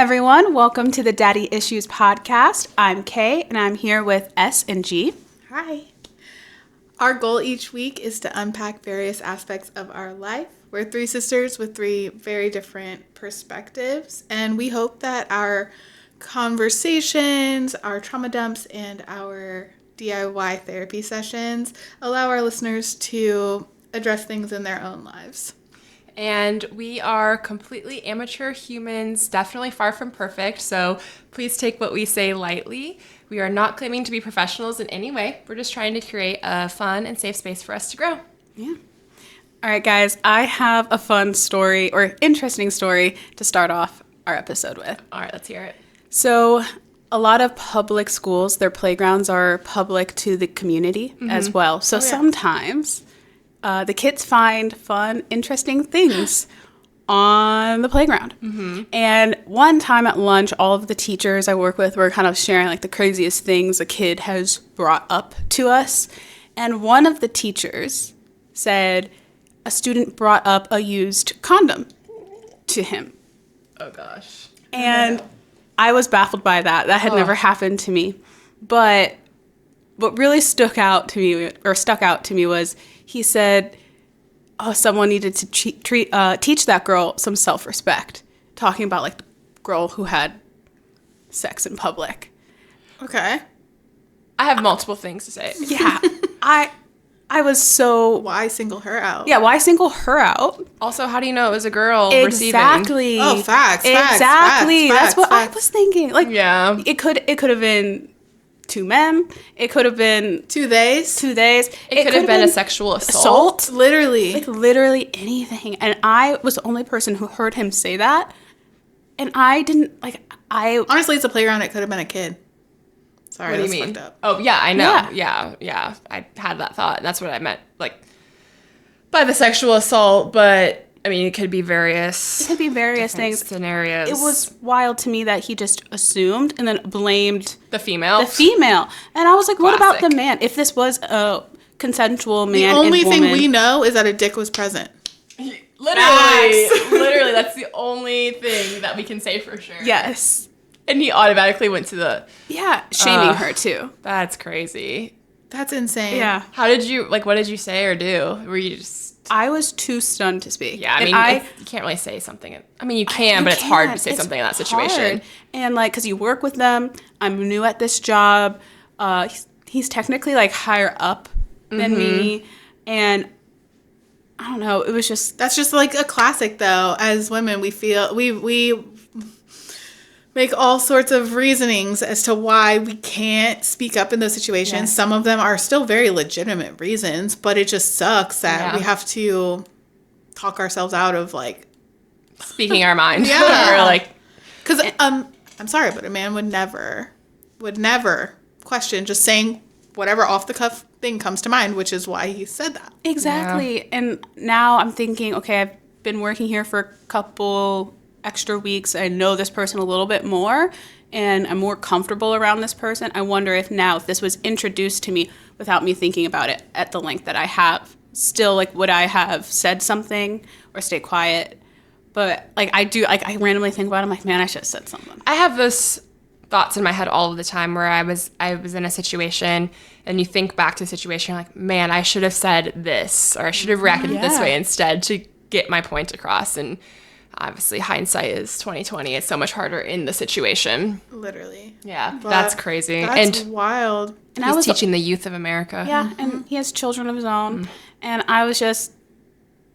everyone. Welcome to the Daddy Issues podcast. I'm Kay, and I'm here with S and G. Hi. Our goal each week is to unpack various aspects of our life. We're three sisters with three very different perspectives, and we hope that our conversations, our trauma dumps, and our DIY therapy sessions allow our listeners to address things in their own lives. And we are completely amateur humans, definitely far from perfect, so please take what we say lightly. We are not claiming to be professionals in any way. We're just trying to create a fun and safe space for us to grow. Yeah. All right, guys, I have a fun story or interesting story to start off our episode with. All right, let's hear it. So a lot of public schools, their playgrounds are public to the community as well. So sometimes the kids find fun, interesting things on the playground. And one time at lunch, all of the teachers I work with were kind of sharing like the craziest things a kid has brought up to us. And one of the teachers said a student brought up a used condom to him. Oh, gosh. And I was baffled by that. That had never happened to me. But what really stuck out to me was he said, someone needed to teach that girl some self-respect, talking about like the girl who had sex in public. Okay. I have multiple things to say. Yeah. I was so... Why single her out? Yeah, why single her out? Also, how do you know it was a girl Exactly. receiving? Oh, facts. Exactly. That's what facts. I was thinking. Like, Yeah. It could have been two men. It could have been 2 days. 2 days. It could have been a sexual assault. Literally. Like literally anything. And I was the only person who heard him say that. And I didn't Honestly, it's a playground. It could have been a kid. Sorry, What do you that's mean? fucked up. Oh, yeah, I know. Yeah. Yeah. I had that thought. That's what I meant, like, by the sexual assault. But, I mean, it could be various things. scenarios. It was wild to me that he just assumed and then blamed the female. And I was like, what about Classic. the man? If this was a consensual man The and only thing woman, we know is that a dick was present. Literally, that's the only thing that we can say for sure. Yes. And he automatically went to the... Yeah, shaming her too. That's crazy. That's insane. Yeah. How did you, like, what did you say or do? Were you just... I was too stunned to speak. Yeah, I mean, you can't really say something. I mean, you can, but it's hard to say something in that situation. Hard. And, like, because you work with them, I'm new at this job. He's technically, like, higher up than me. And I don't know. It was just... That's just like a classic, though. As women, we feel... We make all sorts of reasonings as to why we can't speak up in those situations. Yes. Some of them are still very legitimate reasons, but it just sucks that we have to talk ourselves out of, like... Speaking our mind. Yeah. Or, like... Because, I'm sorry, but a man would never question just saying whatever off-the-cuff thing comes to mind, which is why he said that. Exactly. Yeah. And now I'm thinking, okay, I've been working here for a couple extra weeks. I know this person a little bit more, and I'm more comfortable around this person. I wonder if this was introduced to me without me thinking about it at the length that I have, still, like, would I have said something or stay quiet? But, like, I randomly think about it. I'm like, man, I should have said something. I have those thoughts in my head all of the time where I was in a situation and you think back to the situation, you're like, man, I should have said this, or I should have reacted this way instead to get my point across. And obviously hindsight is 20/20. It's so much harder in the situation. Literally. Yeah, But that's crazy. That's and wild. And he's teaching the youth of America. Yeah, and he has children of his own. And I was just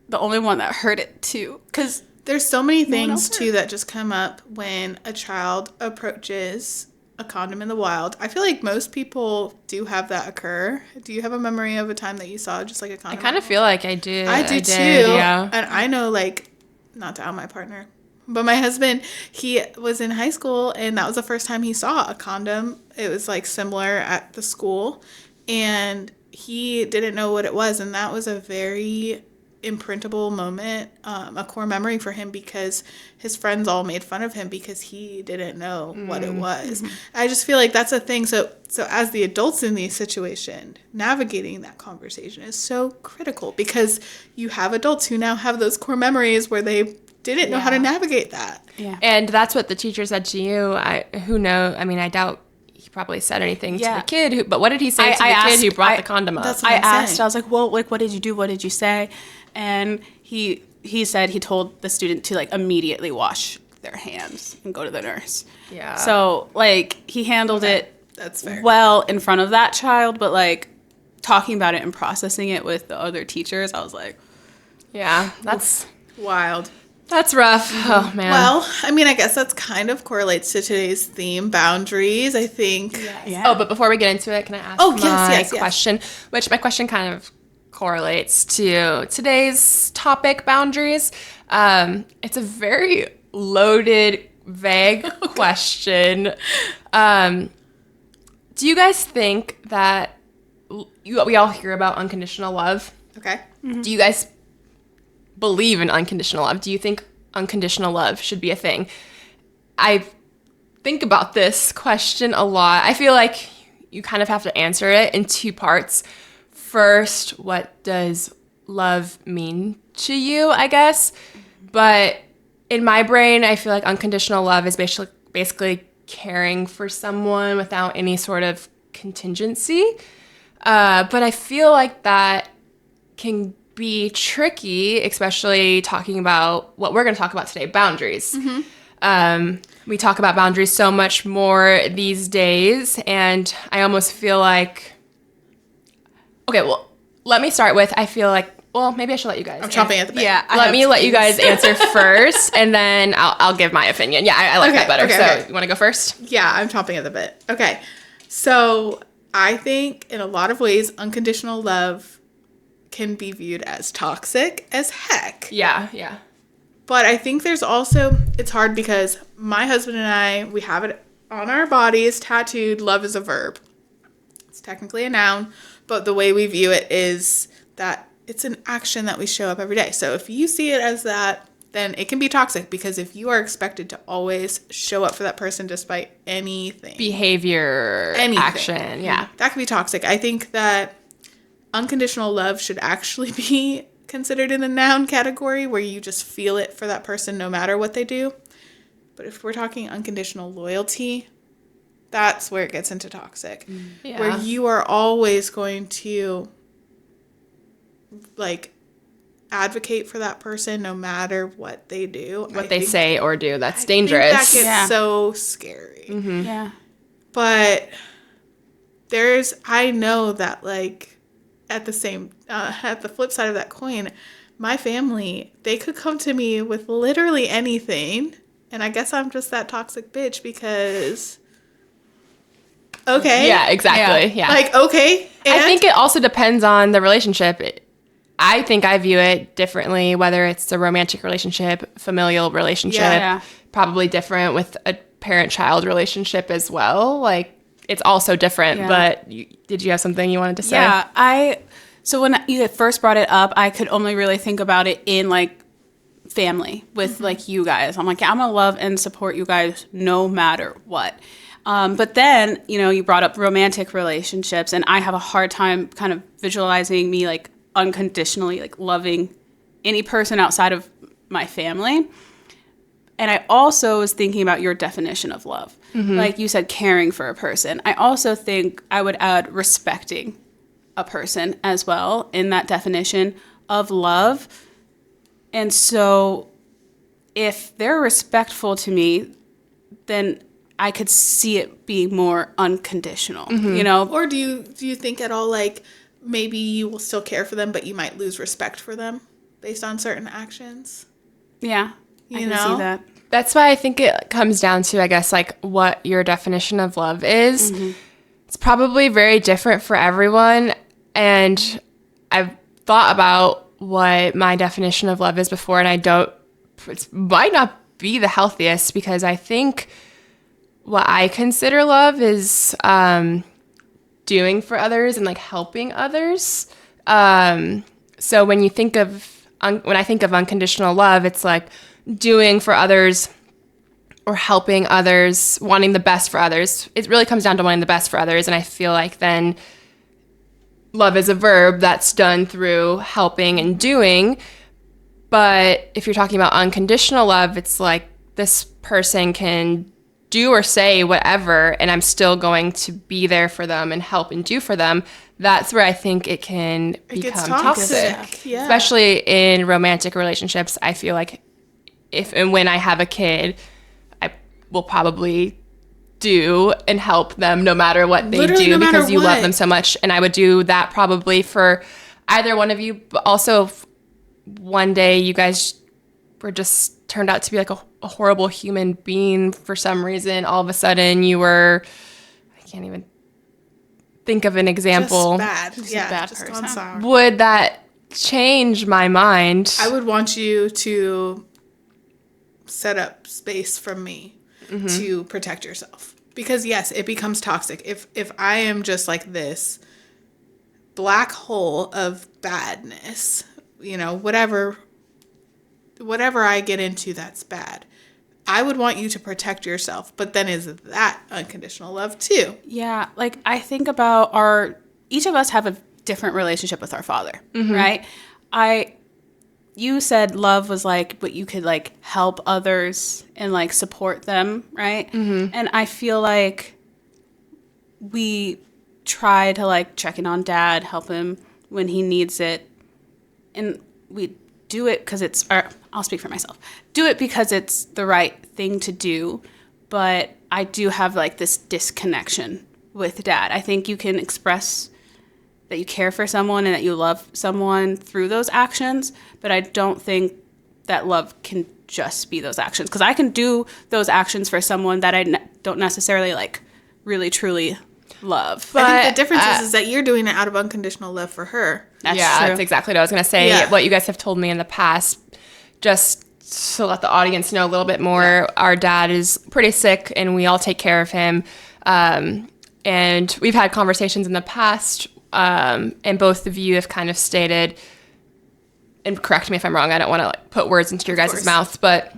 the only one that heard it, too. Because there's so many things, too, that just come up when a child approaches a condom in the wild. I feel like most people do have that occur. Do you have a memory of a time that you saw just, like, a condom? I kind of feel like I do. I do, too. Yeah. And I know, like, not to out my partner, but my husband, he was in high school, and that was the first time he saw a condom. It was, like, similar at the school, and he didn't know what it was, and that was a very imprintable moment, a core memory for him, because his friends all made fun of him because he didn't know what it was. I just feel like that's a thing. So as the adults in these situations, navigating that conversation is so critical, because you have adults who now have those core memories where they didn't know how to navigate that. Yeah. And that's what the teacher said to you. Who knows? I mean, I doubt he probably said anything to the kid. But what did he say to the kid who brought the condom up? That's what I I'm asked. saying. I was like, well, like, what did you do? What did you say? And he said he told the student to, like, immediately wash their hands and go to the nurse. Yeah. So, like, he handled it That's fair. well in front of that child, but, like, talking about it and processing it with the other teachers, I was like, yeah, that's Wild. That's rough. Oh, man. Well, I mean, I guess that's kind of correlates to today's theme, boundaries, I think. yeah. Oh, but before we get into it, can I ask my question? Which my question kind of correlates to today's topic, boundaries. It's a very loaded, vague question. Do you guys think that we all hear about unconditional love? Okay. Do you guys believe in unconditional love? Do you think unconditional love should be a thing? I think about this question a lot. I feel like you kind of have to answer it in two parts. First, what does love mean to you, I guess? But in my brain, I feel like unconditional love is basically caring for someone without any sort of contingency. But I feel like that can be tricky, especially talking about what we're going to talk about today, boundaries. We talk about boundaries so much more these days, and I almost feel like, okay, well, let me start with, I feel like, well, maybe I should let you guys. I'm chomping at the bit. Yeah. Let you guys answer first, and then I'll give my opinion. Yeah, I like that better. Okay. You want to go first? Yeah, I'm chomping at the bit. Okay. So I think in a lot of ways, unconditional love can be viewed as toxic as heck. Yeah. But I think there's also, it's hard because my husband and I, we have it on our bodies tattooed, love is a verb. It's technically a noun, but the way we view it is that it's an action that we show up every day. So if you see it as that, then it can be toxic, because if you are expected to always show up for that person despite anything. Behavior, anything, action, yeah. That can be toxic. I think that unconditional love should actually be considered in the noun category, where you just feel it for that person no matter what they do. But if we're talking unconditional loyalty, that's where it gets into toxic. Yeah. Where you are always going to, like, advocate for that person no matter what they do. What they say or do. That's dangerous. That gets so scary. Yeah. But I know that, like, at the flip side of that coin, my family, they could come to me with literally anything, and I guess I'm just that toxic bitch because, okay. Yeah, exactly. Yeah. Like, okay. I think it also depends on the relationship. I think I view it differently, whether it's a romantic relationship, familial relationship, Yeah. probably different with a parent-child relationship as well. Like, it's also different, but did you have something you wanted to say? Yeah, so when you first brought it up, I could only really think about it in, like, family with, like, you guys. I'm like, yeah, I'm going to love and support you guys no matter what. But then, you brought up romantic relationships, and I have a hard time kind of visualizing me, like, unconditionally, like, loving any person outside of my family. And I also was thinking about your definition of love. Like you said, caring for a person. I also think I would add respecting a person as well in that definition of love. And so if they're respectful to me, then I could see it being more unconditional, Or do you think at all, like, maybe you will still care for them, but you might lose respect for them based on certain actions? Yeah, I can see that. That's why I think it comes down to, I guess, like, what your definition of love is. It's probably very different for everyone. And I've thought about what my definition of love is before, and it might not be the healthiest, because I think what I consider love is doing for others and, like, helping others. So when I think of unconditional love, it's like doing for others or helping others, wanting the best for others. It really comes down to wanting the best for others. And I feel like then love is a verb that's done through helping and doing. But if you're talking about unconditional love, it's like this person can do or say whatever, and I'm still going to be there for them and help and do for them. That's where I think it can become toxic. Yeah. Especially in romantic relationships. I feel like if and when I have a kid, I will probably do and help them no matter what they Literally, do, no matter because you love what. them so much. And I would do that probably for either one of you, but also if one day you guys were just turned out to be like a horrible human being for some reason. All of a sudden you were, I can't even think of an example. Just bad. bad just person. gone sour. Would that change my mind? I would want you to set up space from me to protect yourself. Because yes, it becomes toxic. If I am just like this black hole of badness, you know, whatever I get into that's bad, I would want you to protect yourself. But then is that unconditional love too? Yeah, like I think about each of us have a different relationship with our father, right? You said love was like, but you could like help others and like support them, right? And I feel like we try to like check in on dad, help him when he needs it. And we do it because I'll speak for myself. Do it because it's the right thing to do. But I do have like this disconnection with dad. I think you can express that you care for someone and that you love someone through those actions, but I don't think that love can just be those actions. Because I can do those actions for someone that I don't necessarily like really truly love. But I think the difference is that you're doing it out of unconditional love for her. That's yeah, true. that's exactly what I was going to say. Yeah. What you guys have told me in the past, just to let the audience know a little bit more, our dad is pretty sick and we all take care of him. And we've had conversations in the past, and both of you have kind of stated, and correct me if I'm wrong, I don't want to like put words into your guys' mouths, but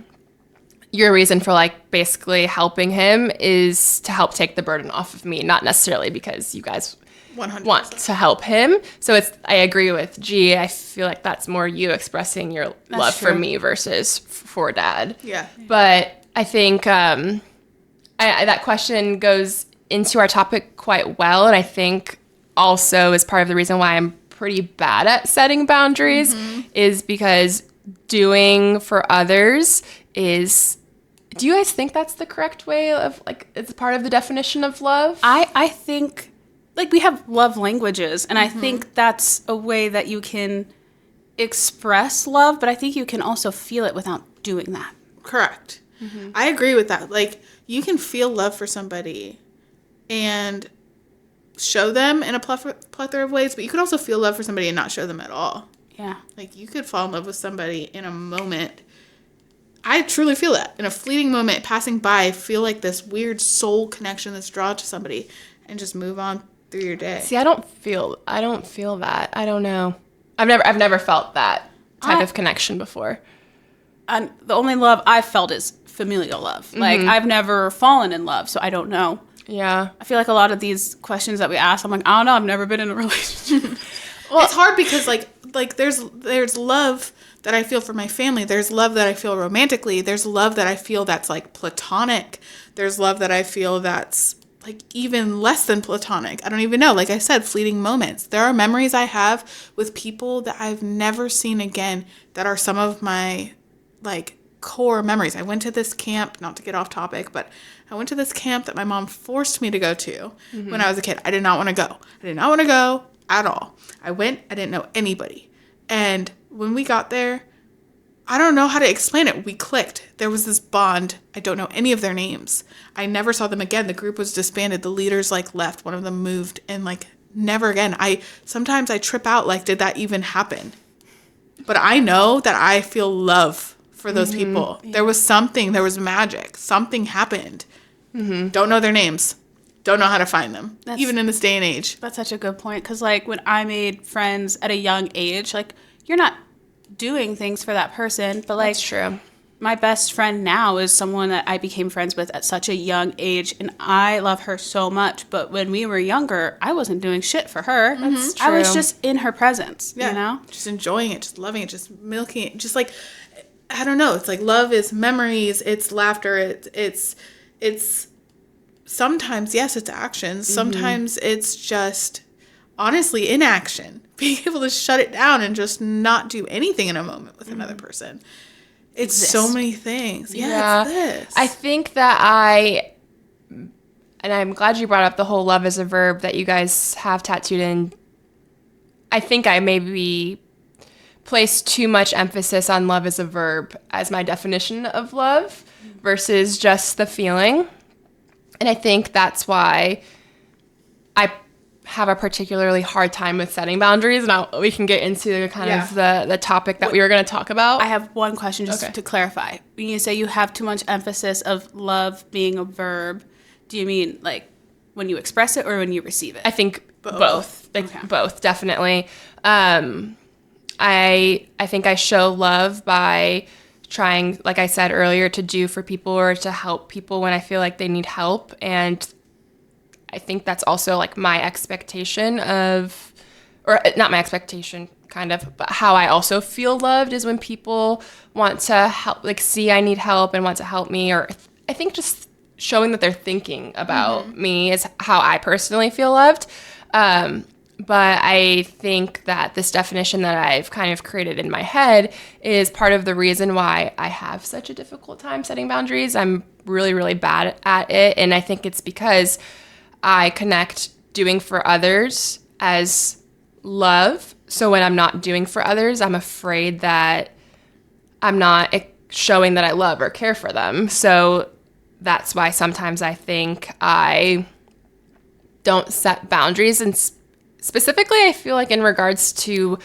your reason for like basically helping him is to help take the burden off of me, not necessarily because you guys 100%. want to help him. So I agree with G. I feel like that's more you expressing your love for true. me versus for dad. Yeah. But I think that question goes into our topic quite well, and I think also is part of the reason why I'm pretty bad at setting boundaries is because doing for others is. Do you guys think that's the correct way of like it's part of the definition of love? I think like we have love languages, and I think that's a way that you can express love, but I think you can also feel it without doing that. Correct. I agree with that. Like, you can feel love for somebody and show them in a plethora of ways, but you could also feel love for somebody and not show them at all. Yeah. Like, you could fall in love with somebody in a moment. I truly feel that. In a fleeting moment, passing by, feel like this weird soul connection that's drawn to somebody and just move on through your day. See, I don't feel that. I don't know. I've never felt that type of connection before. And the only love I've felt is familial love. Like, I've never fallen in love, so I don't know. Yeah. I feel like a lot of these questions that we ask, I'm like, I don't know, I've never been in a relationship. Well, it's hard because like there's love that I feel for my family. There's love that I feel romantically. There's love that I feel that's like platonic. There's love that I feel that's like even less than platonic. I don't even know. Like I said, fleeting moments. There are memories I have with people that I've never seen again that are some of my like core memories. I went to this camp, not to get off topic, but I went to this camp that my mom forced me to go to when I was a kid. I did not want to go. I did not want to go at all. I went, I didn't know anybody. And when we got there, I don't know how to explain it. We clicked. There was this bond. I don't know any of their names. I never saw them again. The group was disbanded. The leaders like left. One of them moved and like never again. Sometimes I trip out like, did that even happen? But I know that I feel love for those people. Yeah. There was something. There was magic. Something happened. Don't know their names. Don't know how to find them, even in this day and age. That's such a good point. Because, like, when I made friends at a young age, like, you're not doing things for that person. But, like, That's true. my best friend now is someone that I became friends with at such a young age, and I love her so much. But when we were younger, I wasn't doing shit for her. That's true. I was just in her presence, you know? Just enjoying it, just loving it, just milking it. Just like, I don't know. It's like love is memories, it's laughter, it's sometimes, yes, it's actions. Sometimes it's just honestly inaction. Being able to shut it down and just not do anything in a moment with another person. It's so many things. Yeah, it's this. I think that and I'm glad you brought up the whole love as a verb that you guys have tattooed in. I think I maybe place too much emphasis on love as a verb as my definition of love versus just the feeling. And I think that's why I have a particularly hard time with setting boundaries. Now we can get into kind of the topic that we were going to talk about. I have one question just to clarify. When you say you have too much emphasis of love being a verb, do you mean like when you express it or when you receive it? I think both. Both, definitely. I think I show love by trying, like I said earlier, to do for people or to help people when I feel like they need help. And I think that's also like my expectation of, or not my expectation kind of, but how I also feel loved is when people want to help, like see I need help and want to help me, or I think just showing that they're thinking about me is how I personally feel loved. But I think that this definition that I've kind of created in my head is part of the reason why I have such a difficult time setting boundaries. I'm really, really bad at it. And I think it's because I connect doing for others as love. So when I'm not doing for others, I'm afraid that I'm not showing that I love or care for them. So that's why sometimes I think I don't set boundaries. And specifically, I feel like in regards to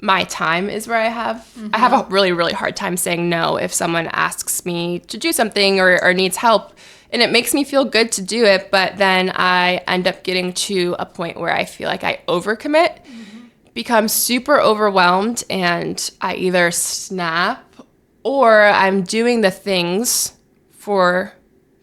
my time is where I have a really, really hard time saying no if someone asks me to do something or needs help. And it makes me feel good to do it, but then I end up getting to a point where I feel like I overcommit, become super overwhelmed, and I either snap or I'm doing the things for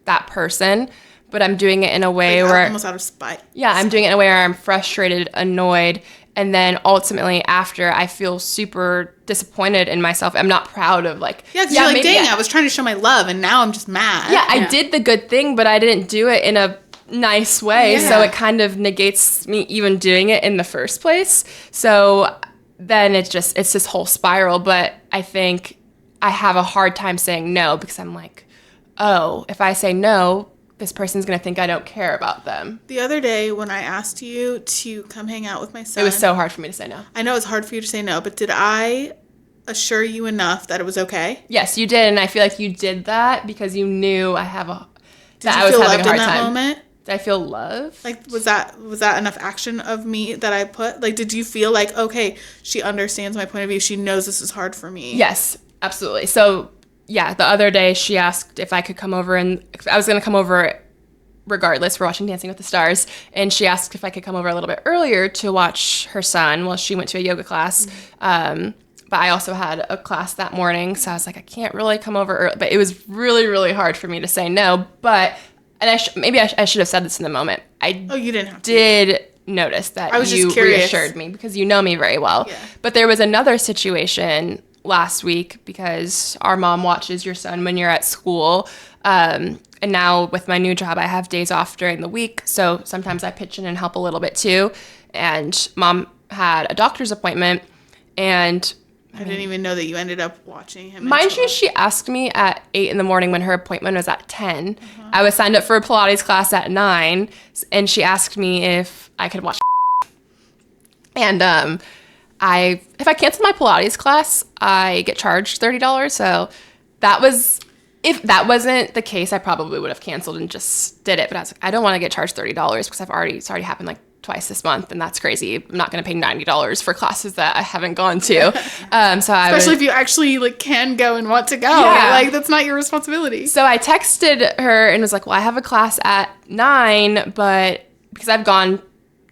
that person, but I'm doing it in a way where almost out of spite. Yeah, I'm doing it in a way where I'm frustrated, annoyed, and then ultimately after I feel super disappointed in myself. I'm not proud of like, because you're like, dang, I was trying to show my love and now I'm just mad. Yeah, I did the good thing, but I didn't do it in a nice way. Yeah. So it kind of negates me even doing it in the first place. So then it's this whole spiral. But I think I have a hard time saying no because I'm like, oh, if I say no, this person's going to think I don't care about them. The other day when I asked you to come hang out with my son. It was so hard for me to say no. I know it's hard for you to say no, but did I assure you enough that it was okay? Yes, you did. And I feel like you did that because you knew I was having a hard in that time. Moment? Did I feel love? Like, was that enough action of me that I put? Like, did you feel like, okay, she understands my point of view. She knows this is hard for me. Yes, absolutely. So yeah, the other day she asked if I could come over, and I was going to come over regardless. We're watching Dancing with the Stars, and she asked if I could come over a little bit earlier to watch her son while she went to a yoga class. But I also had a class that morning, so I was like, I can't really come over early. But it was really, really hard for me to say no. But maybe I should have said this in the moment. You didn't have to. Did notice that I was you just curious. Reassured me because you know me very well. Yeah. But there was another situation last week because our mom watches your son when you're at school. And now with my new job, I have days off during the week. So sometimes I pitch in and help a little bit too. And mom had a doctor's appointment, and I didn't even know that you ended up watching him. Mind you, she asked me at 8 in the morning when her appointment was at 10. I was signed up for a Pilates class at 9, and she asked me if I could watch. And if I cancel my Pilates class, I get charged $30. So if that wasn't the case, I probably would have canceled and just did it. But I was like, I don't want to get charged $30 because it's already happened like twice this month, and that's crazy. I'm not going to pay $90 for classes that I haven't gone to. Especially if you actually like can go and want to go. Yeah. Like, that's not your responsibility. So I texted her and was like, well, I have a class at 9, but because I've gone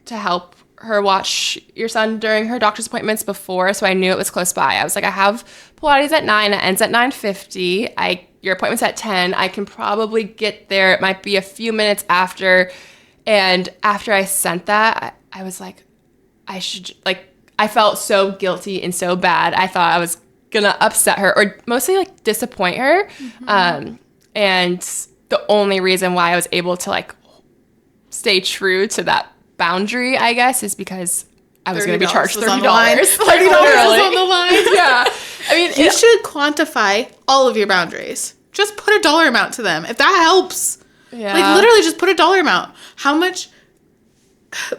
to help her watch your son during her doctor's appointments before, so I knew it was close by. I was like, I have Pilates at 9, it ends at 9:50. Your appointment's at 10. I can probably get there. It might be a few minutes after. And after I sent that, I was like, I should, like, I felt so guilty and so bad. I thought I was gonna upset her or mostly like disappoint her. And the only reason why I was able to like stay true to that boundary, I guess, is because I was going to be charged $30. $30 was on the line. Yeah. I mean, you should quantify all of your boundaries. Just put a dollar amount to them. If that helps. Yeah. Like, literally just put a dollar amount. How much,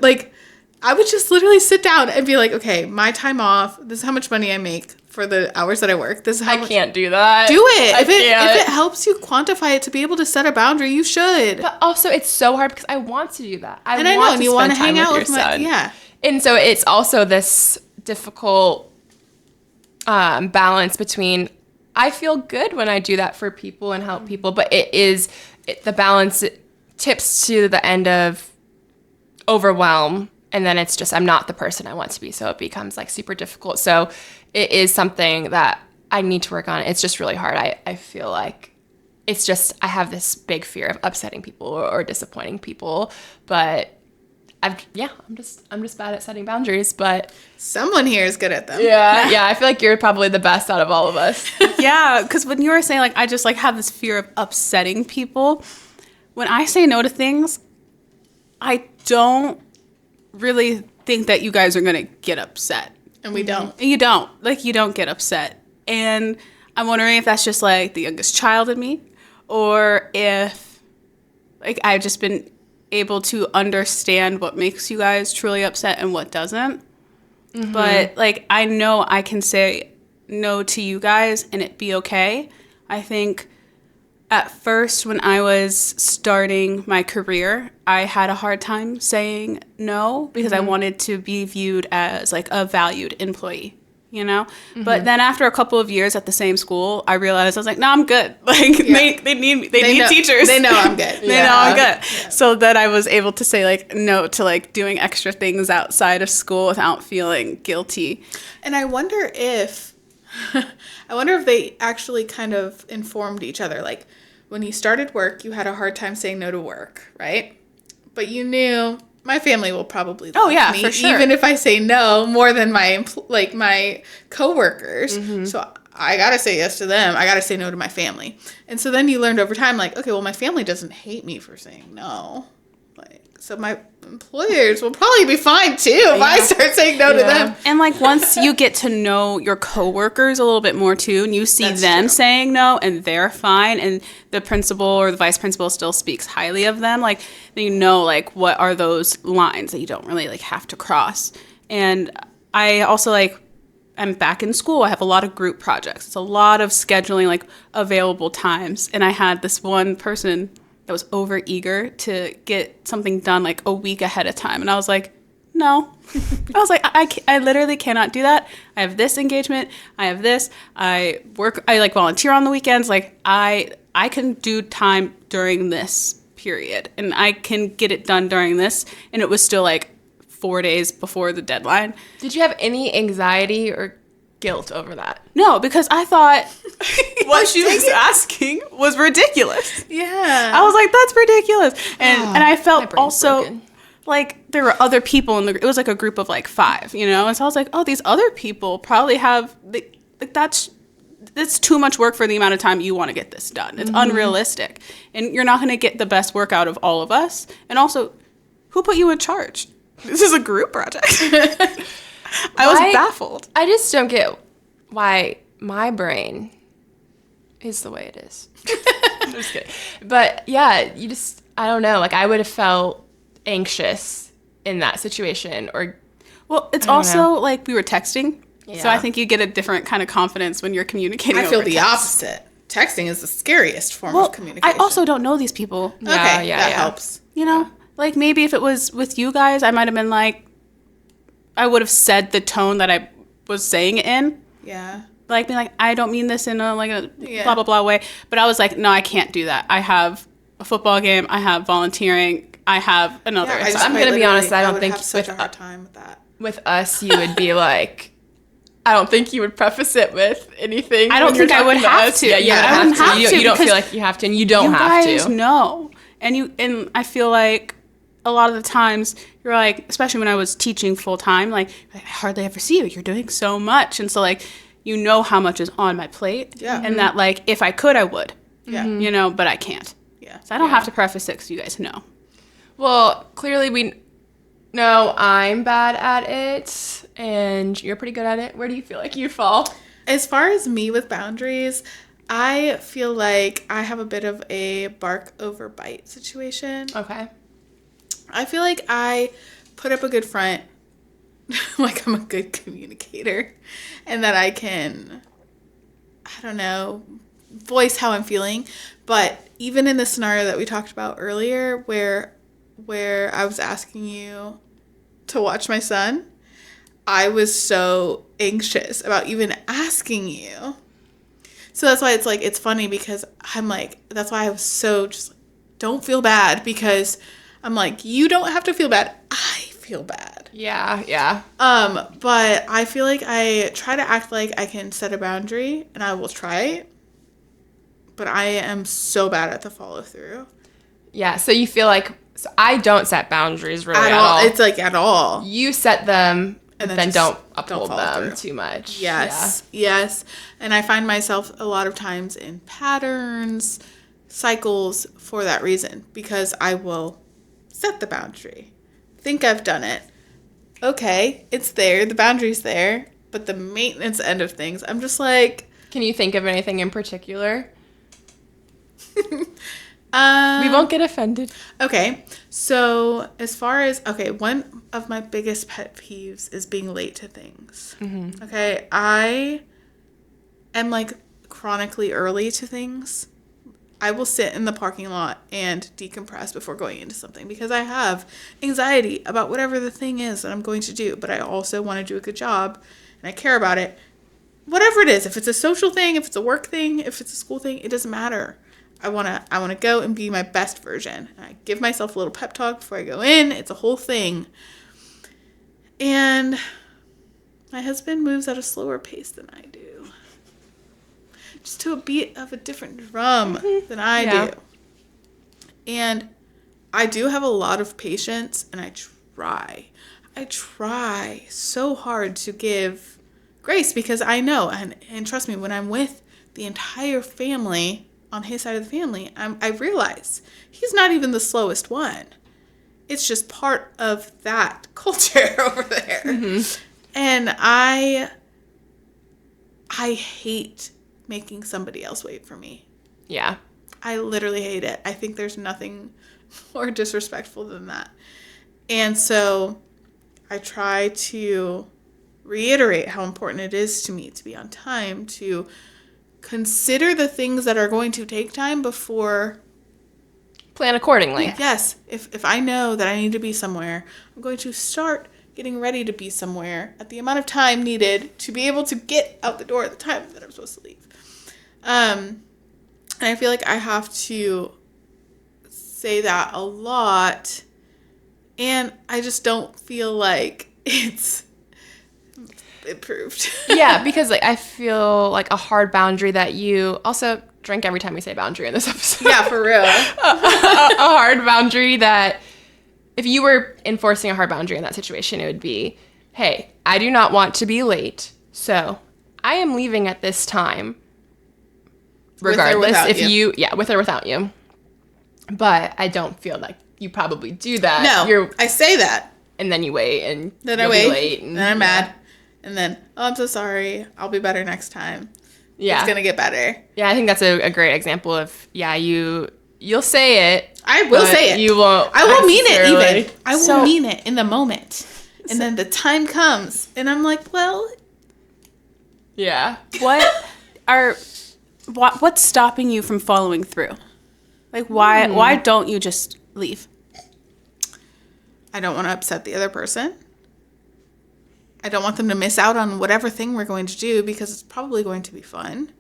like, I would just literally sit down and be like, okay, my time off, this is how much money I make for the hours that I work. This is how I can't do that. Do it. If it helps you quantify it to be able to set a boundary, you should. But also, it's so hard because I want to do that. I know, and you want to hang out with your son. yeah. And so it's also this difficult balance between I feel good when I do that for people and help people, but the balance tips to the end of overwhelm, and then it's just I'm not the person I want to be, so it becomes like super difficult. So it is something that I need to work on. It's just really hard. I feel like it's just I have this big fear of upsetting people or disappointing people, but I'm just bad at setting boundaries, but someone here is good at them. Yeah, I feel like you're probably the best out of all of us. Yeah, because when you were saying, like, I just, like, have this fear of upsetting people, when I say no to things, I don't really think that you guys are going to get upset. And we don't. And you don't. Like, you don't get upset. And I'm wondering if that's just, like, the youngest child in me, or if, like, I've just been able to understand what makes you guys truly upset and what doesn't. Mm-hmm. But, like, I know I can say no to you guys and it be okay. I think at first when I was starting my career, I had a hard time saying no because I wanted to be viewed as, like, a valued employee, you know? Mm-hmm. But then after a couple of years at the same school, I realized I was like, no, I'm good. Like, they need me. They need teachers. They know I'm good. They know I'm good. Yeah. So then I was able to say, like, no to, like, doing extra things outside of school without feeling guilty. And I wonder if they actually kind of informed each other. Like, when you started work, you had a hard time saying no to work, right? But you knew my family will probably love me, for sure. even if I say no more than my coworkers. Mm-hmm. So I gotta say yes to them. I gotta say no to my family. And so then you learned over time, like, okay, well, my family doesn't hate me for saying no. Like, so my employers will probably be fine too if I start saying no to them. And, like, once you get to know your coworkers a little bit more too, and you see That's them true. saying no and they're fine, and the principal or the vice principal still speaks highly of them, like, then you know, like, what are those lines that you don't really, like, have to cross. And I also, like, I'm back in school. I have a lot of group projects. It's a lot of scheduling, like, available times. And I had this one person that was over eager to get something done, like, a week ahead of time. And I was like, no. I was like, I literally cannot do that. I have this engagement. I have this. I like, volunteer on the weekends. Like, I can do time during this period. And I can get it done during this. And it was still, like, 4 days before the deadline. Did you have any anxiety or guilt over that? No, because I thought what she was asking was ridiculous. Yeah. I was like, that's ridiculous. And I felt also broken. like there were other people it was like a group of, like, 5, you know? And so I was like, oh, these other people probably have, like, that's too much work for the amount of time you want to get this done. It's unrealistic. And you're not going to get the best work out of all of us. And also, who put you in charge? This is a group project. I was baffled. I just don't get why my brain is the way it is. I'm just kidding. But yeah, I don't know. Like, I would have felt anxious in that situation, or. Well, it's also like we were texting. Yeah. So I think you get a different kind of confidence when you're communicating. I feel over the text. opposite. Texting is the scariest form of communication. I also don't know these people. Okay, that helps. You know, like, maybe if it was with you guys, I might have been like, I would have said the tone that I was saying it in. Yeah. Like, being like, I don't mean this in a, like, a blah, blah, blah way. But I was like, no, I can't do that. I have a football game. I have volunteering. I have another. Yeah, I'm gonna be honest. I don't would think have such a hard time with that. with us, you would be like, I don't think you would preface it with anything. I don't think I would have to. Yeah, you Yeah, I would wouldn't have have to. to You don't feel because like you have to, and you don't you have guys to. know. And I feel like a lot of the times you're like, especially when I was teaching full time, like I hardly ever see you. You're doing so much, and so like you know how much is on my plate. Yeah. And that like if I could, I would. Yeah. You know, but I can't. Yeah. So I don't have to preface it because you guys know. Well, clearly we know I'm bad at it, and you're pretty good at it. Where do you feel like you fall? As far as me with boundaries, I feel like I have a bit of a bark over bite situation. Okay. I feel like I put up a good front, like I'm a good communicator, and that I can, I don't know, voice how I'm feeling. But even in the scenario that we talked about earlier, where I was asking you to watch my son, I was so anxious about even asking you. So that's why it's like, it's funny because I'm like, that's why I was so just like, don't feel bad, because I'm like, you don't have to feel bad. I feel bad. Yeah. But I feel like I try to act like I can set a boundary, and I will try it. But I am so bad at the follow through. Yeah. So you feel like, so I don't set boundaries really At at all. all. It's like at all. You set them, And but then then just don't uphold follow them through. too much. Yes. Yes. And I find myself a lot of times in patterns, cycles for that reason, because I will set the boundary. Think I've done it. Okay, it's there. The boundary's there. But the maintenance end of things, I'm just like... Can you think of anything in particular? We We won't get offended. Okay, so as far as, okay, one of my biggest pet peeves is being late to things. Mm-hmm. Okay, I am like chronically early to things. I will sit in the parking lot and decompress before going into something because I have anxiety about whatever the thing is that I'm going to do, but I also want to do a good job and I care about it. Whatever it is, if it's a social thing, if it's a work thing, if it's a school thing, it doesn't matter. I want to go and be my best version. I give myself a little pep talk before I go in. It's a whole thing. And my husband moves at a slower pace than I do. Just to a beat of a different drum than I do. And I do have a lot of patience, and I try so hard to give grace because I know, and trust me, when I'm with the entire family, on his side of the family, I realize he's not even the slowest one. It's just part of that culture over there. Mm-hmm. And I hate making somebody else wait for me. Yeah. I literally hate it. I think there's nothing more disrespectful than that. And so I try to reiterate how important it is to me to be on time, to consider the things that are going to take time before... Plan accordingly. Yes. If I know that I need to be somewhere, I'm going to start getting ready to be somewhere at the amount of time needed to be able to get out the door at the time that I'm supposed to leave. And I feel like I have to say that a lot, and I just don't feel like it's improved. Yeah, because like I feel like a hard boundary that you also drink every time we say boundary in this episode. Yeah, for real. a hard boundary that if you were enforcing a hard boundary in that situation, it would be, hey, I do not want to be late, so I am leaving at this time, regardless if you, with or without you. But I don't feel like you probably do that. No, I say that. And then you wait, and then I wait, late, and then I'm mad. And then, oh, I'm so sorry. I'll be better next time. Yeah. It's going to get better. Yeah, I think that's a great example of, you'll say it. I will say it. You won't. I will mean it even. I will mean it in the moment. And then the time comes, and I'm like, well. Yeah. What's stopping you from following through? Like, why don't you just leave? I don't want to upset the other person. I don't want them to miss out on whatever thing we're going to do because it's probably going to be fun.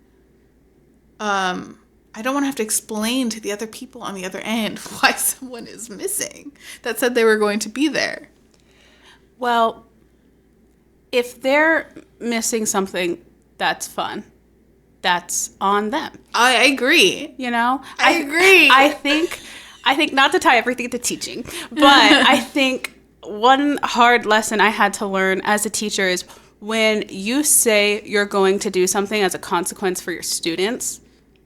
I I don't want to have to explain to the other people on the other end why someone is missing that said they were going to be there. Well, if they're missing something that's fun, that's on them. I agree. You know? I agree. I think not to tie everything to teaching, but I think one hard lesson I had to learn as a teacher is when you say you're going to do something as a consequence for your students,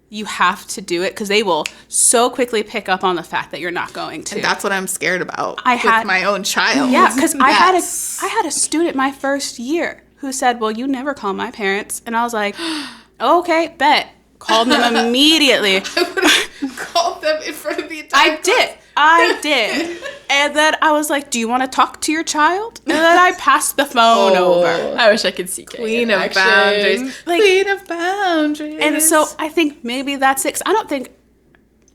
you have to do it because they will so quickly pick up on the fact that you're not going to. And that's what I'm scared about with my own child. Yeah, because I had a student my first year who said, well, you never call my parents. And I was like, okay, bet. Called them immediately. I would have called them in front of the entire class. I did. And then I was like, do you want to talk to your child? And then I passed the phone over. I wish I could see Queen of boundaries. Queen of boundaries. And so I think maybe that's it. 'Cause I don't think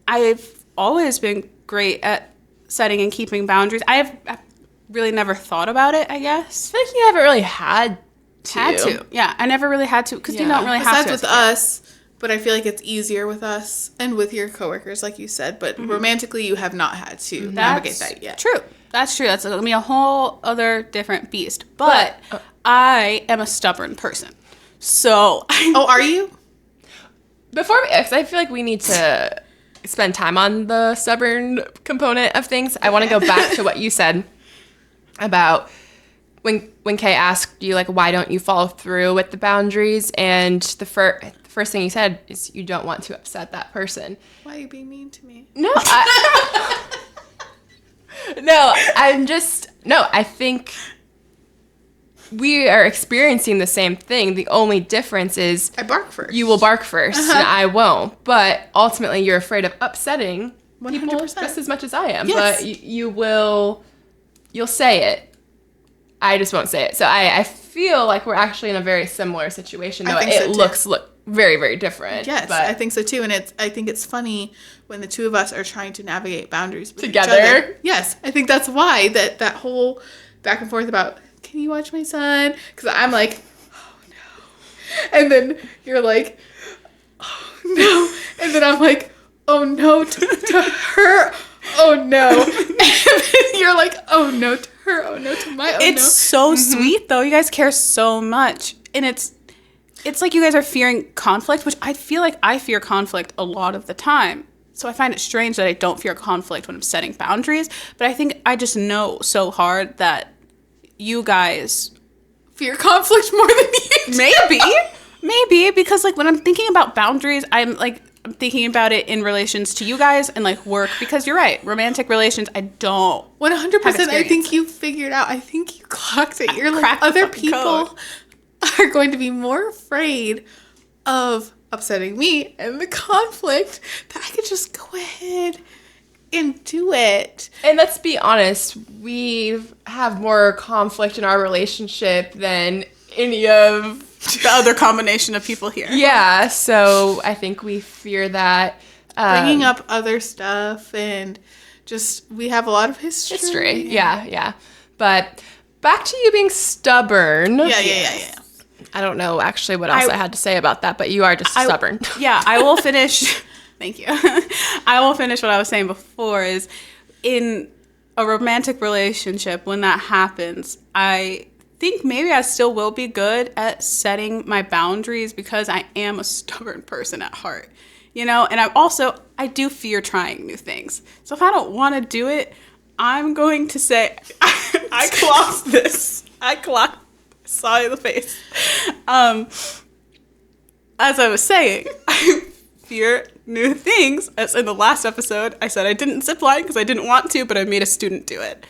I've always been great at setting and keeping boundaries. I've really never thought about it, I guess. I feel like you haven't really had to. Yeah, I never really had to because you don't really have to. Besides with us. But I feel like it's easier with us and with your coworkers, like you said. But romantically, you have not had to navigate that yet. True. That's true. That's going to be a whole other different beast. But I am a stubborn person. So. Oh, are you? Because I feel like we need to spend time on the stubborn component of things. I want to go back to what you said about when Kay asked you, like, why don't you follow through with the boundaries? And the first thing you said is you don't want to upset that person. Why are you being mean to me? No, I think we are experiencing the same thing. The only difference is I bark first. You will bark first, and I won't. But ultimately, you're afraid of upsetting 100%. People just as much as I am. Yes. But you'll say it. I just won't say it. So I feel like we're actually in a very similar situation, though it looks very, very different. Yes, but I think so too. And I think it's funny when the two of us are trying to navigate boundaries with together. Each other. Yes, I think that's why that whole back and forth about, can you watch my son? Because I'm like, oh no. And then you're like, oh no. And then I'm like, oh no to her. Oh no. And then you're like, oh no to her. Oh no to my. Oh it's no. So sweet though. You guys care so much. And it's like you guys are fearing conflict, which I feel like I fear conflict a lot of the time. So I find it strange that I don't fear conflict when I'm setting boundaries. But I think I just know so hard that you guys fear conflict more than you do. Maybe because like when I'm thinking about boundaries, I'm thinking about it in relations to you guys and like work, because you're right, romantic relations I don't 100%. I think you figured out, I think you clocked it. You're like, other people are going to be more afraid of upsetting me and the conflict that I could just go ahead and do it. And let's be honest, we have more conflict in our relationship than any of the other combination of people here. Yeah, so I think we fear that. Bringing up other stuff and just, we have a lot of history. Yeah. But back to you being stubborn. Yeah. I don't know actually what else I had to say about that, but you are just stubborn. Yeah, I will finish. Thank you. I will finish what I was saying before is in a romantic relationship, when that happens, I think maybe I still will be good at setting my boundaries because I am a stubborn person at heart, you know? And I do fear trying new things. So if I don't want to do it, I'm going to say, I clocked this. Saw you in the face. As I was saying, I fear new things. As in the last episode, I said I didn't zip line because I didn't want to, but I made a student do it.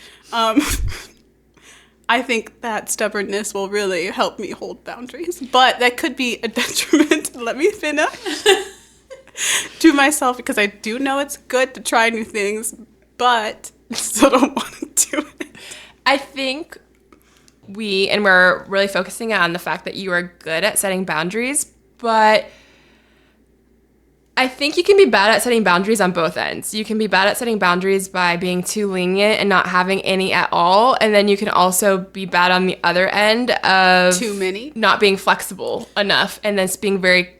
I think that stubbornness will really help me hold boundaries, but that could be a detriment. Let me finish. To myself, because I do know it's good to try new things, but I still don't want to do it. I think we're really focusing on the fact that you are good at setting boundaries, but I think you can be bad at setting boundaries on both ends. You can be bad at setting boundaries by being too lenient and not having any at all, and then you can also be bad on the other end of too many, not being flexible enough, and then being very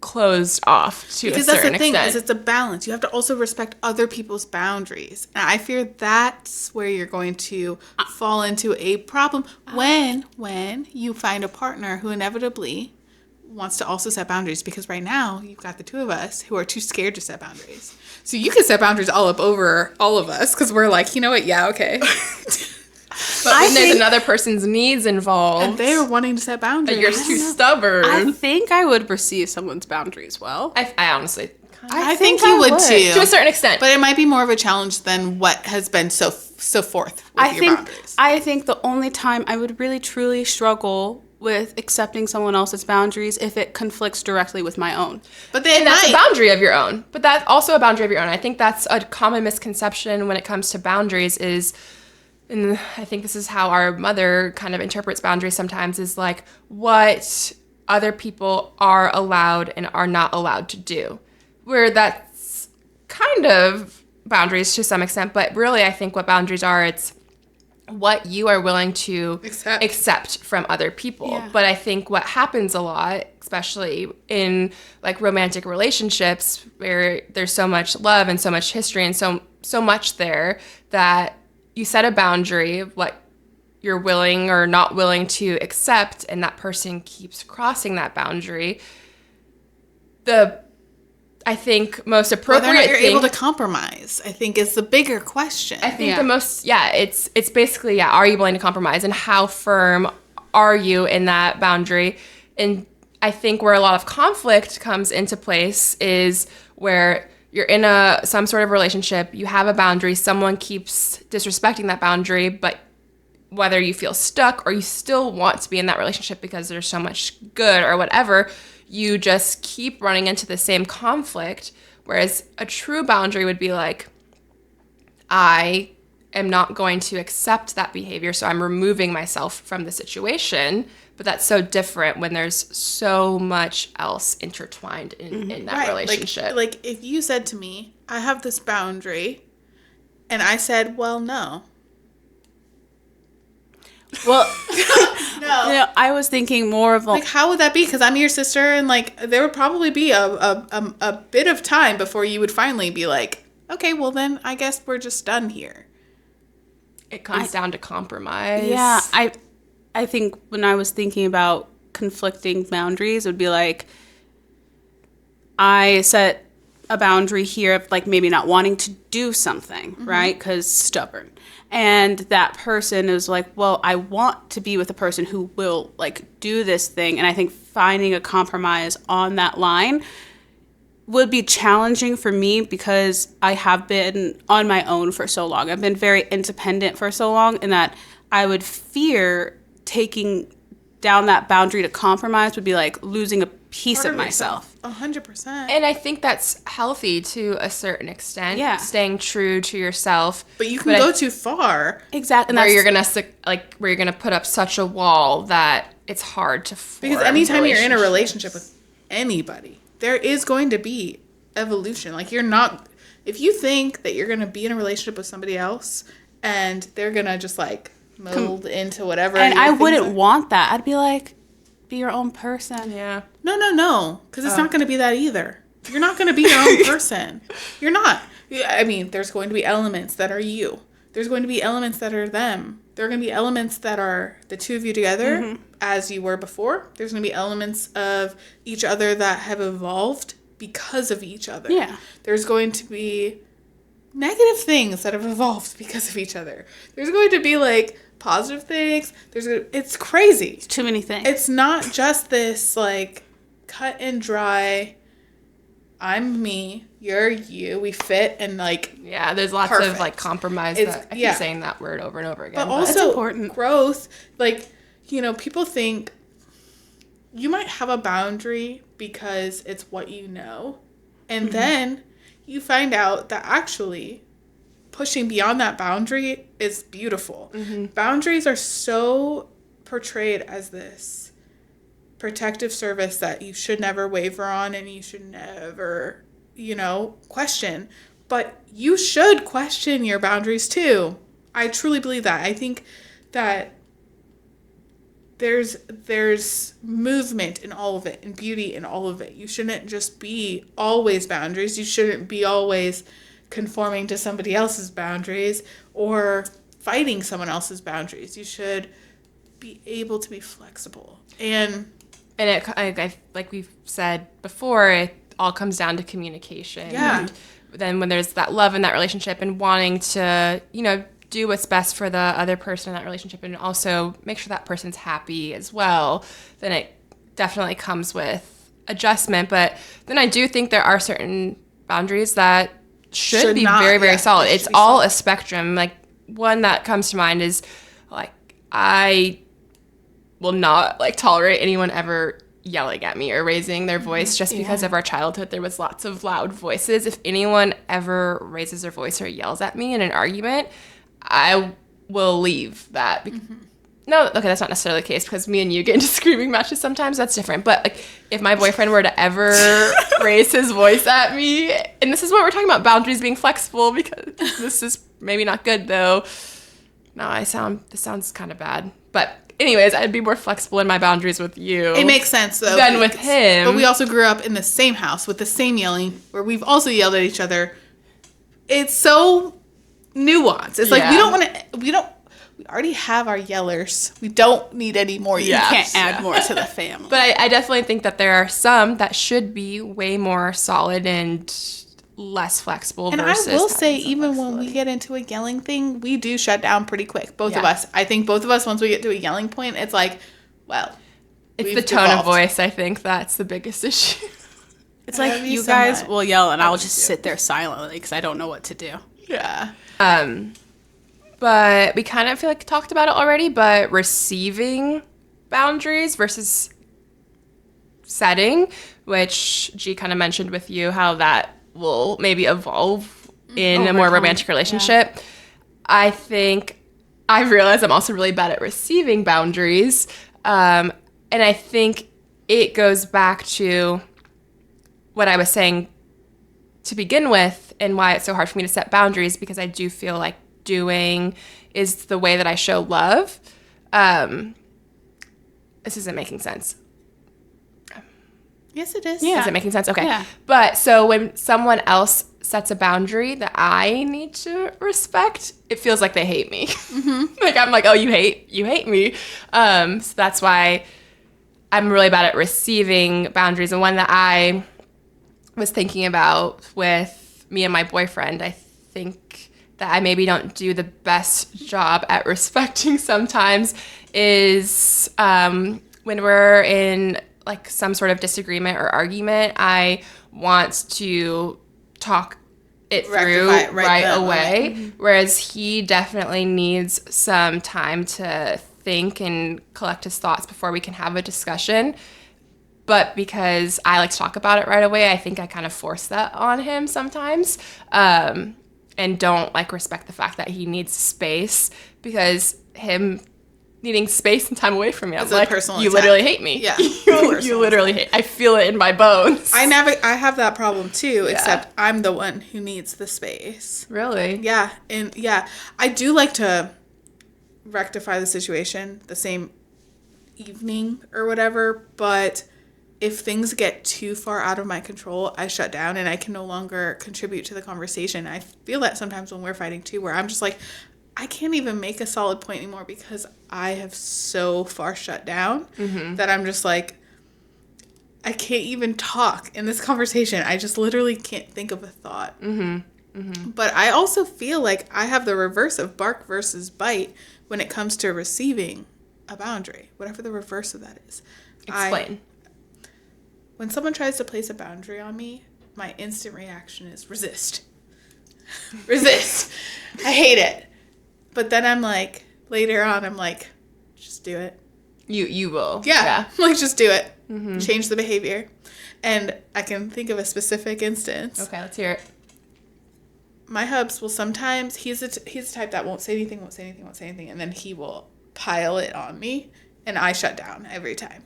closed off to because a certain that's the thing, extent. is it's a balance. You have to also respect other people's boundaries. And I fear that's where you're going to fall into a problem when you find a partner who inevitably wants to also set boundaries, because right now you've got the two of us who are too scared to set boundaries. So you can set boundaries all up over all of us because we're like, you know what? Yeah, okay. But when there's another person's needs involved, And they are wanting to set boundaries. you're too stubborn. I think I would receive someone's boundaries well. I honestly, I think you would too. to a certain extent. But it might be more of a challenge than what has been so forth with your boundaries. I think the only time I would really truly struggle with accepting someone else's boundaries if it conflicts directly with my own. But then that's a boundary of your own. But that's also a boundary of your own. I think that's a common misconception when it comes to boundaries is, and I think this is how our mother kind of interprets boundaries sometimes, is like what other people are allowed and are not allowed to do. Where that's kind of boundaries to some extent, but really I think what boundaries are, it's what you are willing to accept from other people. Yeah. But I think what happens a lot, especially in like romantic relationships where there's so much love and so much history and so much there, that you set a boundary of what you're willing or not willing to accept, and that person keeps crossing that boundary. I think most appropriate whether or not you're thing, able to compromise, I think, is the bigger question. I think the most, it's basically, are you willing to compromise, and how firm are you in that boundary? And I think where a lot of conflict comes into place is where you're in some sort of relationship, you have a boundary, someone keeps disrespecting that boundary, but whether you feel stuck or you still want to be in that relationship because there's so much good or whatever, you just keep running into the same conflict. Whereas a true boundary would be like, I am not going to accept that behavior, so I'm removing myself from the situation. But that's so different when there's so much else intertwined in that relationship. Like if you said to me, I have this boundary, and I said, well, no. Well, no. I was thinking more of like, how would that be? Because I'm your sister, and like there would probably be a bit of time before you would finally be like, okay, well then I guess we're just done here. It comes down to compromise. Yeah, I think when I was thinking about conflicting boundaries, it would be like, I set a boundary here of like maybe not wanting to do something, right? Because stubborn. And that person is like, well, I want to be with a person who will like do this thing. And I think finding a compromise on that line would be challenging for me because I have been on my own for so long. I've been very independent for so long, and that I would fear taking down that boundary to compromise would be like losing a piece of myself. 100%. And I think that's healthy to a certain extent. Yeah. Staying true to yourself. But you can go too far. Exactly. Where you're gonna put up such a wall that it's hard to form. Because anytime you're in a relationship with anybody, there is going to be evolution. Like if you think that you're gonna be in a relationship with somebody else and they're gonna just like mold into whatever. And I wouldn't want that. I'd be like, be your own person. Yeah. No. Because it's not going to be that either. You're not going to be your own person. You're not. I mean, there's going to be elements that are you. There's going to be elements that are them. There are going to be elements that are the two of you together as you were before. There's going to be elements of each other that have evolved because of each other. Yeah. There's going to be negative things that have evolved because of each other. There's going to be like positive things. It's crazy. It's too many things. It's not just this like cut and dry, I'm me, you're you, we fit, and like there's lots of like compromise. I keep saying that word over and over again. But also important. Growth, like, people think you might have a boundary because it's what you know, and then you find out that actually pushing beyond that boundary is beautiful. Boundaries are so portrayed as this protective service that you should never waver on and you should never, question. But you should question your boundaries too. I truly believe that. I think that there's movement in all of it and beauty in all of it. You shouldn't just be always boundaries. You shouldn't be always conforming to somebody else's boundaries or fighting someone else's boundaries. You should be able to be flexible. And it, like we've said before, it all comes down to communication. Yeah. And then when there's that love in that relationship and wanting to, do what's best for the other person in that relationship and also make sure that person's happy as well, then it definitely comes with adjustment. But then I do think there are certain boundaries that should be not, very, very solid. It's all solid. A spectrum. Like, one that comes to mind is, like, I will not, like, tolerate anyone ever yelling at me or raising their voice just because of our childhood. There was lots of loud voices. If anyone ever raises their voice or yells at me in an argument, I will leave that. No, okay, that's not necessarily the case because me and you get into screaming matches sometimes. That's different. But, like, if my boyfriend were to ever raise his voice at me, and this is what we're talking about, boundaries being flexible, because this is maybe not good, though. No, this sounds kind of bad. But anyways, I'd be more flexible in my boundaries with you. It makes sense, though. Than with him. But we also grew up in the same house with the same yelling, where we've also yelled at each other. It's so nuanced. It's like, we already have our yellers. We don't need any more. You can't add more to the family. But I definitely think that there are some that should be way more solid and less flexible. And I will say, even when we get into a yelling thing, we do shut down pretty quick. Both of us. I think both of us, once we get to a yelling point, it's like, well, it's the tone of voice. I think that's the biggest issue. It's like you guys will yell and I'll just sit there silently because I don't know what to do. Yeah. But we kind of feel like talked about it already, but receiving boundaries versus setting, which G kind of mentioned with you, how that will maybe evolve in a more romantic relationship. Yeah. I think I've realized I'm also really bad at receiving boundaries. And I think it goes back to what I was saying to begin with and why it's so hard for me to set boundaries, because I do feel like doing is the way that I show love. This isn't making sense. Yes, it is. Yeah. Is it making sense? Okay. Yeah. But so when someone else sets a boundary that I need to respect, it feels like they hate me. Like, I'm like, oh, you hate me. So that's why I'm really bad at receiving boundaries. And one that I was thinking about with me and my boyfriend, I think that I maybe don't do the best job at respecting sometimes is when we're in like some sort of disagreement or argument, I want to talk it through right away. Whereas he definitely needs some time to think and collect his thoughts before we can have a discussion. But because I like to talk about it right away, I think I kind of force that on him sometimes. And don't like respect the fact that he needs space, because him needing space and time away from me, I'm like, you literally hate me. Yeah. you literally hate. I feel it in my bones. I have that problem too, except I'm the one who needs the space. Really? Yeah. And yeah, I do like to rectify the situation the same evening or whatever, but if things get too far out of my control, I shut down and I can no longer contribute to the conversation. I feel that sometimes when we're fighting too, where I'm just like, I can't even make a solid point anymore because I have so far shut down that I'm just like, I can't even talk in this conversation. I just literally can't think of a thought. But I also feel like I have the reverse of bark versus bite when it comes to receiving a boundary, whatever the reverse of that is. Explain. When someone tries to place a boundary on me, my instant reaction is resist. Resist. I hate it. But then I'm like, later on, I'm like, just do it. You will. Yeah. Like, just do it. Change the behavior. And I can think of a specific instance. Okay, let's hear it. My hubs will sometimes, he's the type that won't say anything, and then he will pile it on me, and I shut down every time.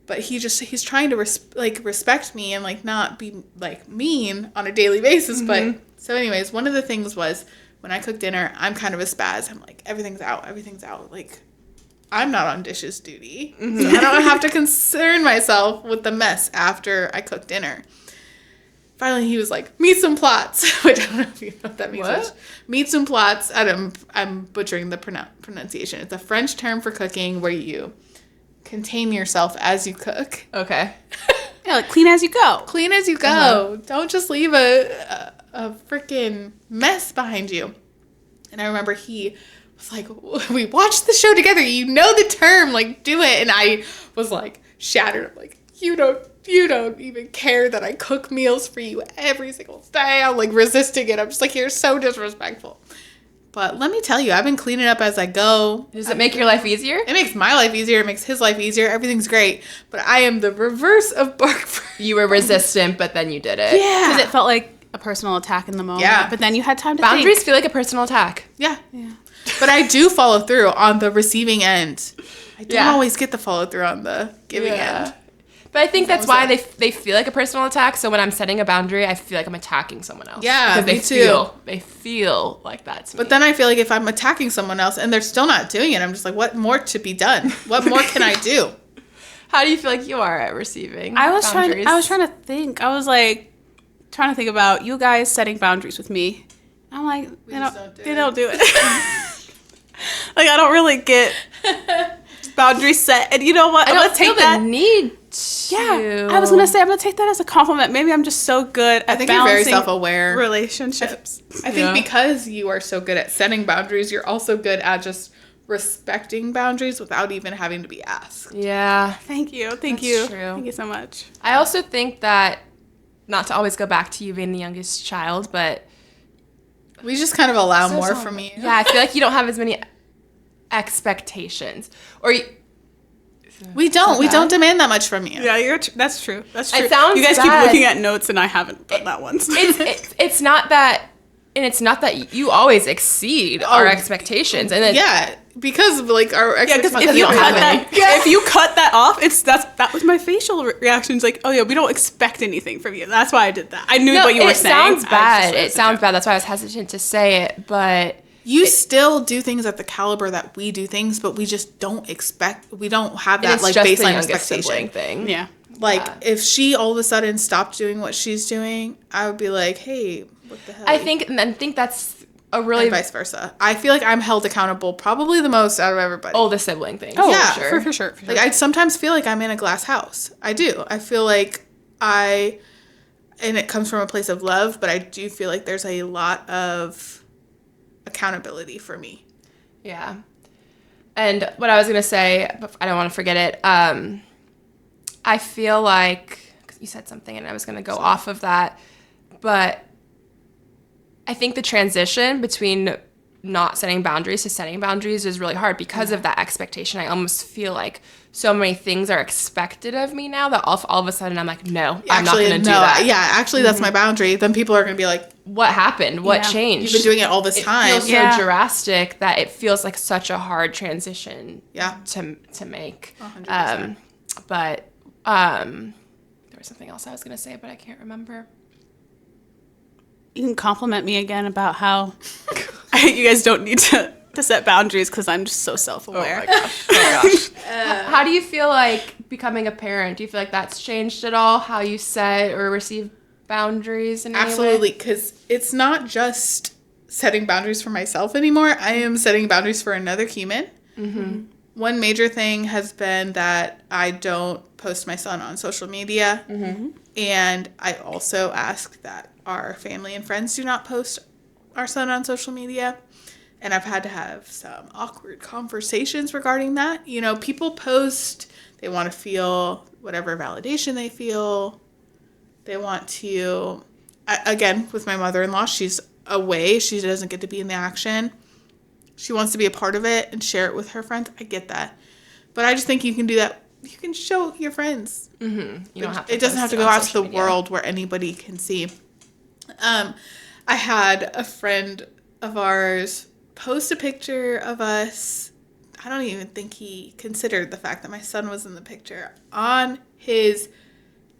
But he's trying to respect me and like not be like mean on a daily basis. But so anyways, one of the things was when I cook dinner, I'm kind of a spaz. I'm like, everything's out. Like, I'm not on dishes duty. So I don't have to concern myself with the mess after I cook dinner. Finally, he was like, meats and plots, which I don't know if you know what that means. What? Meats and plots, I'm butchering the pronunciation. It's a French term for cooking where you contain yourself as you cook. Okay. Yeah, like clean as you go. Clean as you go. Don't just leave a freaking mess behind you. And I remember he was like, we watched the show together. You know the term, like, do it. And I was like, shattered. I'm like, you don't even care that I cook meals for you every single day. I'm like resisting it. I'm just like, you're so disrespectful. But let me tell you, I've been cleaning up as I go. Does it make your life easier? It makes my life easier. It makes his life easier. Everything's great. But I am the reverse of Bark. You were resistant, but then you did it. Yeah. Because it felt like a personal attack in the moment. Yeah. But then you had time to Boundaries think. feel like a personal attack. Yeah. Yeah. But I do follow through on the receiving end. I don't Yeah. always get the follow through on the giving end. But I think that's What why was they feel like a personal attack. So when I'm setting a boundary, I feel like I'm attacking someone else. Yeah, because me too. They feel like that to me. But then I feel like if I'm attacking someone else and they're still not doing it, I'm just like, what more to be done? What more can I do? How do you feel like you are at receiving I was boundaries? trying to think. I was like trying to think about you guys setting boundaries with me. I'm like, they don't do it. Like I don't really get boundaries set. And you know what? I I'm don't gonna take feel that. the need to. Yeah, I was gonna say I'm gonna take that as a compliment. Maybe I'm just so good at I think you're very balancing self-aware. relationships. I think because you are so good at setting boundaries, you're also good at just respecting boundaries without even having to be asked. Yeah. Thank you, That's you, true. thank you so much. I also think that, not to always go back to you being the youngest child, but We just kind of allow more from you. yeah, I feel like you don't have as many expectations, or We don't demand that much from you. Yeah, that's true. That's true. It sounds you guys bad. keep looking at notes, and I haven't done that once. it's not that, and it's not that you always exceed our expectations, and then Yeah, because like our Yeah, because expectations. if you don't cut have that, if you cut that off, that was my facial reaction. It's like, oh yeah, we don't expect anything from you. That's why I did that. I knew what you were saying. Sounds bad. It sounds bad. That's why I was hesitant to say it, but You still do things at the caliber that we do things, but we just don't expect. We don't have that it's like just the baseline youngest sibling expectation. thing. Yeah. Like if she all of a sudden stopped doing what she's doing, I would be like, hey, what the hell? I think that's a really and vice versa. I feel like I'm held accountable probably the most out of everybody. oldest sibling thing. Oh, Yeah, for sure. For sure. Like I sometimes feel like I'm in a glass house. I do. I feel like and it comes from a place of love, but I do feel like there's a lot of accountability for me. Yeah. And what I was going to say, but I don't want to forget it. I feel like, 'cause you said something and I was going to go off of that, but I think the transition between not setting boundaries to setting boundaries is really hard because of that expectation. I almost feel like so many things are expected of me now that all of a sudden I'm like, no, I'm not going to do that. Yeah, actually, that's my boundary. Then people are going to be like, What happened? What Yeah. changed? you've been doing it all this It time. feels so Yeah. drastic that it feels like such a hard transition Yeah. to make. 100%. But there was something else I was going to say, but I can't remember. You can compliment me again about how you guys don't need to set boundaries because I'm just so self-aware. How do you feel like becoming a parent? Do you feel like that's changed at all? How you set or receive boundaries in any way? Absolutely, because it's not just setting boundaries for myself anymore. I am setting boundaries for another human. Mm-hmm. One major thing has been that I don't post my son on social media. Mm-hmm. And I also ask that our family and friends do not post our son on social media. And I've had to have some awkward conversations regarding that. You know, people post, they want to feel whatever validation they feel. They want to, again, with my mother-in-law, she's away. She doesn't get to be in the action. She wants to be a part of it and share it with her friends. I get that. But I just think you can do that. You can show your friends. Mm-hmm. You don't have to It doesn't post have to it go on out to social the media. world where anybody can see. I had a friend of ours post a picture of us. I don't even think he considered the fact that my son was in the picture on his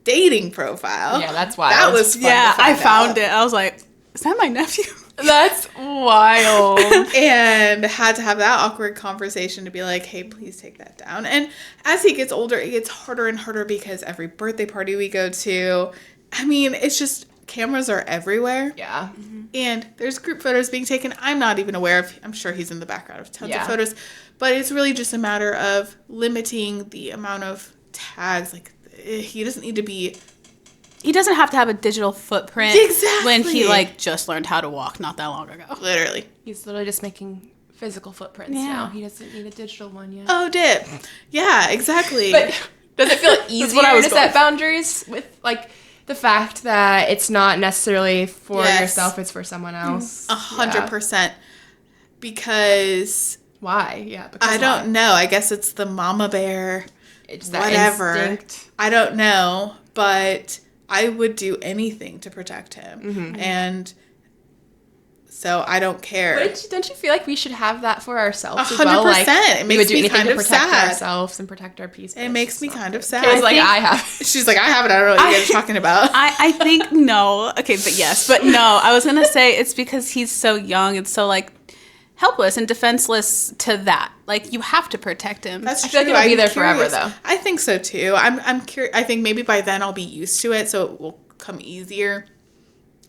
dating profile. Yeah, that's wild. That was fun Yeah, to I find found out. it. I was like, is that my nephew? That's wild. And had to have that awkward conversation to be like, hey, please take that down. And as he gets older, it gets harder and harder because every birthday party we go to, I mean, it's just cameras are everywhere. Yeah. And there's group photos being taken. I'm not even aware of, I'm sure he's in the background of tons of photos. But it's really just a matter of limiting the amount of tags. Like, he doesn't need to be... He doesn't have to have a digital footprint when he, like, just learned how to walk not that long ago. Literally. He's literally just making physical footprints now. He doesn't need a digital one yet. Oh, dip. Yeah, exactly. But does it feel easier to set boundaries with, like, the fact that it's not necessarily for yourself, it's for someone else? 100%. Because... Why? Yeah. I don't know. I guess it's the mama bear. It's that whatever. Instinct. I don't know. But... I would do anything to protect him. And so I don't care. But don't you feel like we should have that for ourselves 100%. as well? Like, it makes me kind of protect sad. ourselves and protect our peace. It makes me kind of sad. I have. She's like, I haven't. I don't know what you guys are talking about. I think no. Okay, but yes. But no, I was going to say it's because he's so young and so, like, helpless and defenseless to that. Like, you have to protect him. That's I feel true. like it'll be there curious. forever, though. I think so, too. I'm curious. I think maybe by then I'll be used to it, so it will come easier.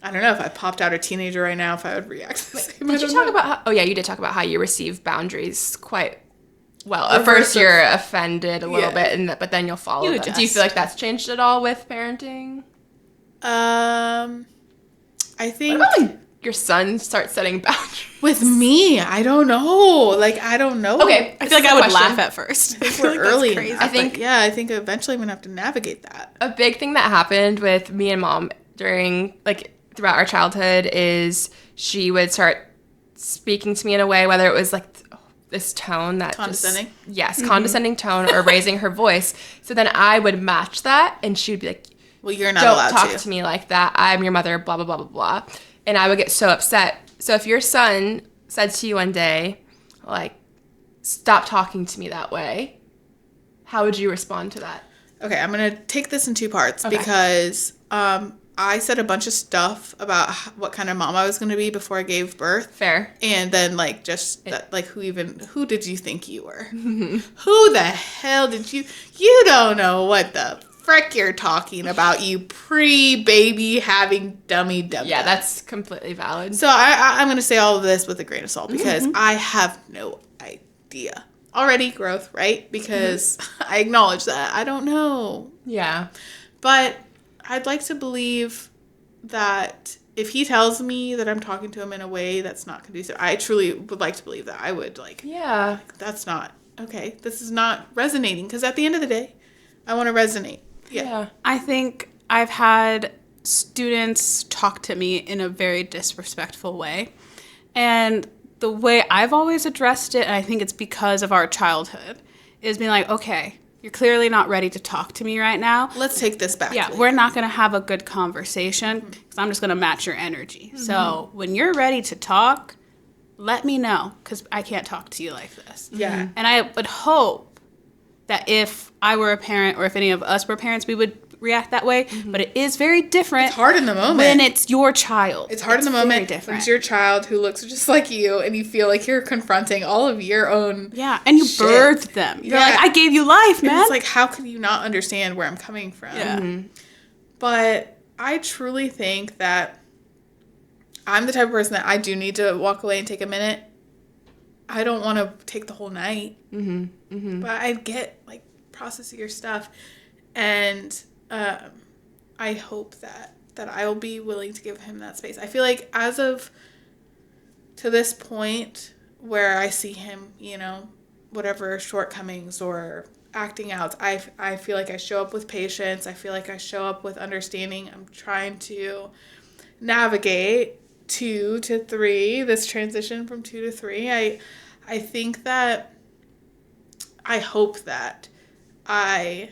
I don't know if I popped out a teenager right now, if I would react the same. Did you talk about how... Oh, yeah, you did talk about how you receive boundaries quite well. At first, you're offended a little bit, but then you'll follow them. Do you feel like that's changed at all with parenting? I think... What about when your son starts setting boundaries? With me, I don't know. Like, I don't know. Okay, I feel like I would laugh at first. I think we're early. Crazy. I think eventually I'm going to have to navigate that. A big thing that happened with me and Mom during, like, throughout our childhood is she would start speaking to me in a way, whether it was, like, this tone that condescending? Condescending tone or raising her voice. So then I would match that, and she would be like, well, you're not allowed to. Don't talk to me like that. I'm your mother, blah, blah, blah, blah, blah. And I would get so upset. So if your son said to you one day, like, stop talking to me that way, how would you respond to that? Okay, I'm going to take this in two parts because I said a bunch of stuff about what kind of mom I was going to be before I gave birth. Fair. And then, like, just, that, like, who did you think you were? Who the hell did you don't know what the frick you're talking about, you pre-baby having dummy. Yeah, that's completely valid. So I'm going to say all of this with a grain of salt because I have no idea. Already growth, right? Because I acknowledge that. I don't know. Yeah. But I'd like to believe that if he tells me that I'm talking to him in a way that's not conducive, I truly would like to believe that I would, like, yeah, that's not, okay, this is not resonating. Because at the end of the day, I want to resonate. Yeah. I think I've had students talk to me in a very disrespectful way. And the way I've always addressed it, and I think it's because of our childhood, is being like, okay, you're clearly not ready to talk to me right now. Let's take this back. Yeah, we're not going to have a good conversation because I'm just going to match your energy. So when you're ready to talk, let me know because I can't talk to you like this. Yeah. And I would hope that if I were a parent or if any of us were parents, we would react that way. But it is very different. It's hard in the moment. When it's your child. It's hard in the moment when it's your child who looks just like you and you feel like you're confronting all of your own and you birthed them. You're like, I gave you life, man. And it's like, how can you not understand where I'm coming from? Yeah. But I truly think that I'm the type of person that I do need to walk away and take a minute. I don't want to take the whole night. But I get, like, process your stuff. And I hope that I will be willing to give him that space. I feel like as of to this point where I see him, you know, whatever shortcomings or acting out, I feel like I show up with patience. I feel like I show up with understanding. I'm trying to navigate 2 to 3, this transition from 2 to 3. I think that I hope that I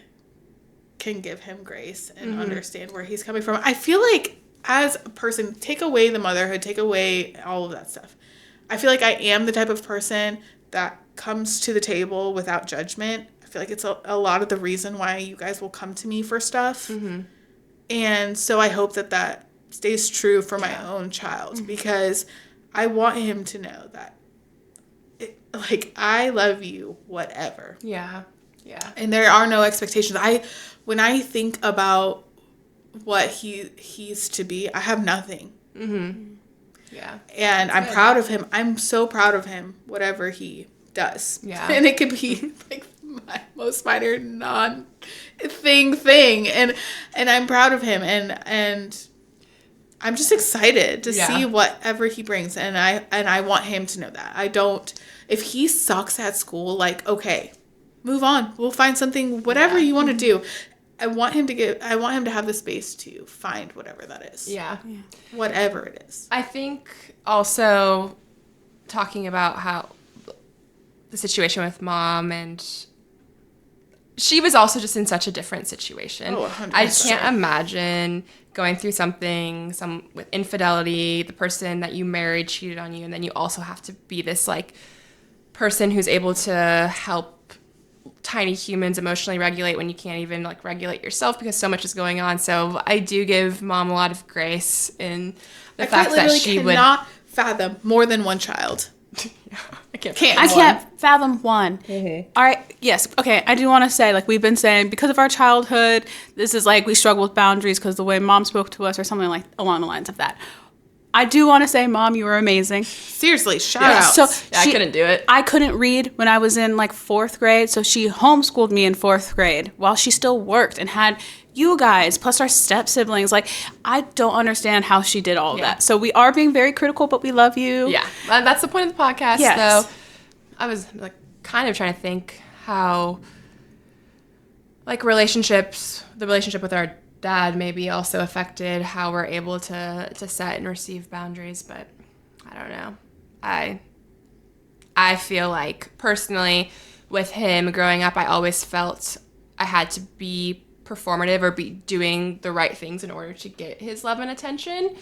can give him grace and understand where he's coming from. I feel like as a person, take away the motherhood, take away all of that stuff. I feel like I am the type of person that comes to the table without judgment. I feel like it's a lot of the reason why you guys will come to me for stuff. And so I hope that stays true for my own child, because I want him to know that, like, I love you, whatever. Yeah. Yeah. And there are no expectations. When I think about what he's to be, I have nothing. Mm-hmm. Yeah. And I'm proud of him. I'm so proud of him, whatever he does. Yeah. And it could be like my most minor thing. And I'm proud of him. And I'm just excited to see whatever he brings. And I want him to know that. If he sucks at school, like, okay, move on. We'll find something, whatever you want to do. I want him to have the space to find whatever that is. Yeah. Whatever it is. I think also talking about how the situation with mom, and she was also just in such a different situation. Oh, 100%. I can't imagine going through something with infidelity, the person that you married cheated on you, and then you also have to be this like person who's able to help tiny humans emotionally regulate when you can't even like regulate yourself because so much is going on. So I do give mom a lot of grace in the fact that she cannot fathom more than one child. I can't fathom one. Mm-hmm. All right. Yes. Okay. I do want to say, like we've been saying, because of our childhood, this is like we struggle with boundaries because the way mom spoke to us or something like along the lines of that. I do want to say, Mom, you were amazing. Seriously, shout out. So I couldn't do it. I couldn't read when I was in like 4th grade, so she homeschooled me in 4th grade while she still worked and had you guys plus our step siblings. Like, I don't understand how she did all of that. So we are being very critical, but we love you. Yeah, that's the point of the podcast. Yes. So I was like kind of trying to think how like the relationship with our dad maybe also affected how we're able to set and receive boundaries, but I don't know. I feel like personally with him growing up, I always felt I had to be performative or be doing the right things in order to get his love and attention.